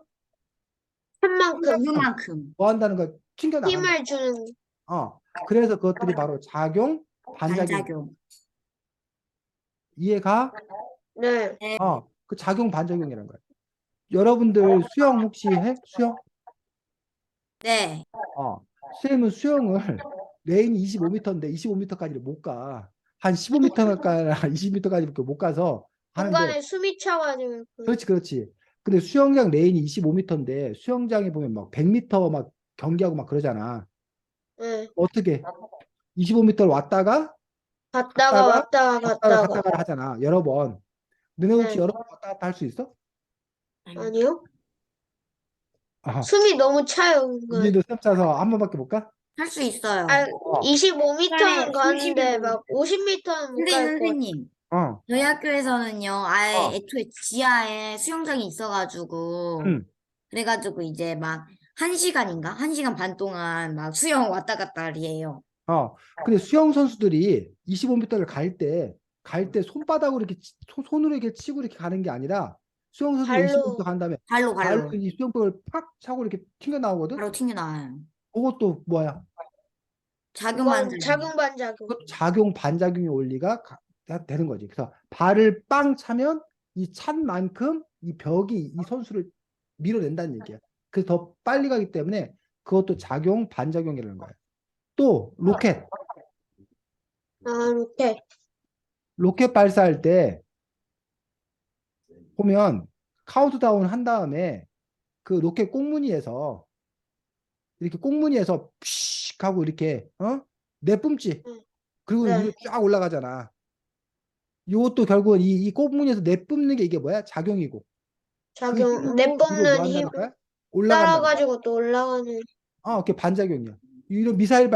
한 만큼 그만큼 뭐 한다는 거야? 튕겨나간다. 힘을 주는. 그래서 그것들이 바로 작용, 반작용. 반작용. 이해가? 네. 그 작용, 반작용이라는 거야. 여러분들 수영 혹시 해? 수영? 네. 쌤은 수영을 레인이 25m인데 25m까지를 못 가. 한 15m까지, 20m까지밖에 못 가서 하는데, 중간에 숨이 차가지고. 그렇지. 근데 수영장 레인이 25m인데 수영장에 보면 막 100m 막 경기하고 막 그러잖아. 네. 어떻게? 25m를 왔다가 갔다가. 갔다가 하잖아. 여러 번. 너네 혹시 네. 여러 번 왔다 갔다 할 수 있어? 아니요? 아, 숨이 너무 차요, 그건. 우리도 쌤 짜서 한 번밖에 못 가? 할 수 있어요. 아, 어. 25m는 가는데 30m. 막 50m는 못 근데 갈 것 같아. 선생님, 어. 저희 학교에서는요, 아예 어. 애초에 지하에 수영장이 있어가지고, 응. 그래가지고 이제 막 1시간인가? 1시간 반 동안 막 수영 왔다 갔다 해요. 근데 수영 선수들이 25m를 갈 때 손바닥으로 이렇게 손으로 이렇게 치고 이렇게 가는 게 아니라 수영 선수가 발로. 25m 간 다음에 발로 발로 이 수영복을 팍 차고 이렇게 튕겨 나오거든. 바로 튕겨나와요. 그것도 뭐야? 작용 그건 반작용. 작용 반작용. 그것도 작용 반작용의 원리가 되는 거지. 그래서 발을 빵 차면 이 찬 만큼 이 벽이 이 선수를 밀어낸다는 얘기야. 그래서 더 빨리 가기 때문에 그것도 작용 반작용이라는 거야. 또 아, 로켓. 로켓 발사할 때 보면 카운트다운 한 다음에 그 로켓 꽁무니에서 이렇게 꽁무니에서 푸식 하고 이렇게 내뿜지. 응. 그리고 네. 위로 쫙 올라가잖아. 이것도 결국은 이 꽁무니에서 내뿜는 게 이게 뭐야? 작용이고. 그 작용. 힘으로 위로 뭐 내뿜는 힘 한다는 거야? 올라간다는 거야. 따라가지고 또 올라가는. 그게 반작용이야. 이런 미사일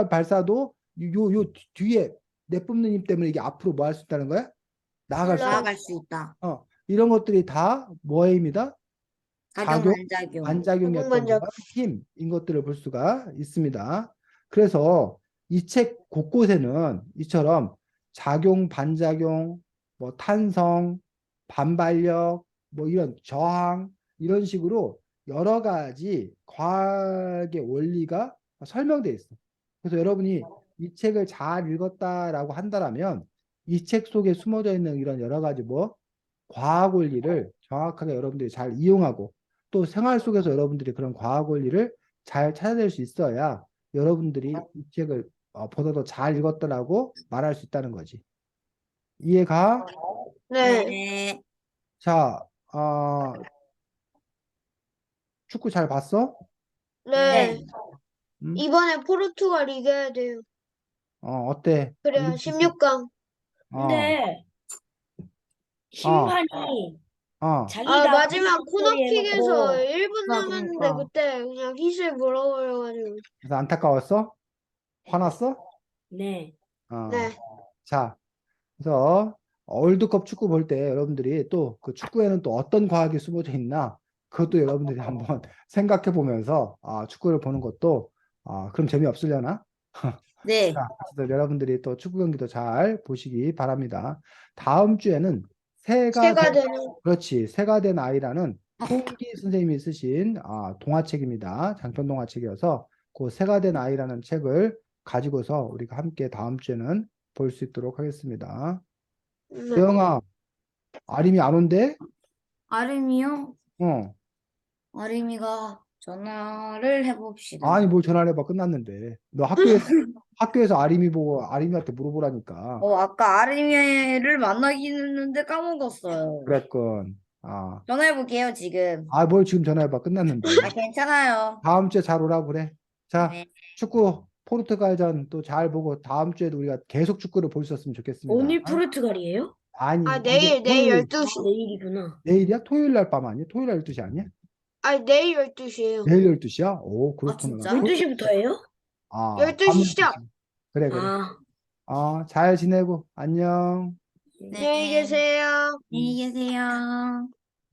발사도 요 뒤에 내뿜는 힘 때문에 이게 앞으로 뭐 할 수 있다는 거야? 나아갈 수 있다. 나아갈 수 있다. 이런 것들이 다 뭐의 힘이다? 작용 작용, 반작용. 반작용의 작용, 어떤 반작용. 그런 힘인 것들을 볼 수가 있습니다. 그래서 이 책 곳곳에는 이처럼 작용, 반작용, 뭐 탄성, 반발력, 뭐 이런 저항 이런 식으로 여러 가지 과학의 원리가 설명되어 있어. 그래서 여러분이 이 책을 잘 읽었다라고 한다면 이 책 속에 숨어져 있는 이런 여러 가지 뭐 과학 원리를 정확하게 여러분들이 잘 이용하고 또 생활 속에서 여러분들이 그런 과학 원리를 잘 찾아낼 수 있어야 여러분들이 이 책을 보다 더 잘 읽었다라고 말할 수 있다는 거지. 이해가? 네. 네. 자, 축구 잘 봤어? 네. 네. 이번에 포르투갈 이겨야 돼요. 어때? 그래야 이길 수 있어? 16강. 근데 심판이 아, 자기가 마지막 소리 코너킥에서 해놓고 1분 남았는데 그러니까. 그때 그냥 휘슬 불어버려가지고. 그래서 안타까웠어? 화났어? 네. 네. 자, 그래서 월드컵 축구 볼 때 여러분들이 또 그 축구에는 또 어떤 과학이 숨어져 있나 그것도 여러분들이 한번 생각해 보면서 축구를 보는 것도 그럼 재미없으려나? 네. 자, 그래서 여러분들이 또 축구 경기도 잘 보시기 바랍니다. 다음 주에는 새가 되는. 그렇지, 새가 된 아이라는 홍기 선생님이 쓰신 동화책입니다. 장편 동화책이어서 그 새가 된 아이라는 책을 가지고서 우리가 함께 다음 주에는 볼 수 있도록 하겠습니다. 네. 대영아, 아림이 안 온대? 아름이요? 어, 아름이가 전화를 해봅시다. 아니, 뭘 전화를 해봐. 끝났는데. 너 학교에서 아림이 보고 아림이한테 물어보라니까. 아까 아르미를 만나긴 했는데 까먹었어요. 그랬건. 아, 전화해볼게요, 지금. 뭘 지금 전화해봐. 끝났는데. 괜찮아요. 다음 주에 잘 오라고 그래. 자, 네. 축구 포르투갈전 또 잘 보고 다음 주에도 우리가 계속 축구를 볼 수 있었으면 좋겠습니다. 오늘 포르투갈이에요? 아니, 아, 이제 내일 12시. 내일이구나. 내일이야? 토요일 날 밤 아니야? 토요일 날 12시 아니야? 아, 내일 12시에요. 내일 12시야? 오, 그렇구나. 진짜? 12시부터예요? 아, 12시 밤 시작. 12시. 그래, 그래. 아, 잘 지내고, 안녕. 안녕히 계세요. 안녕히 계세요.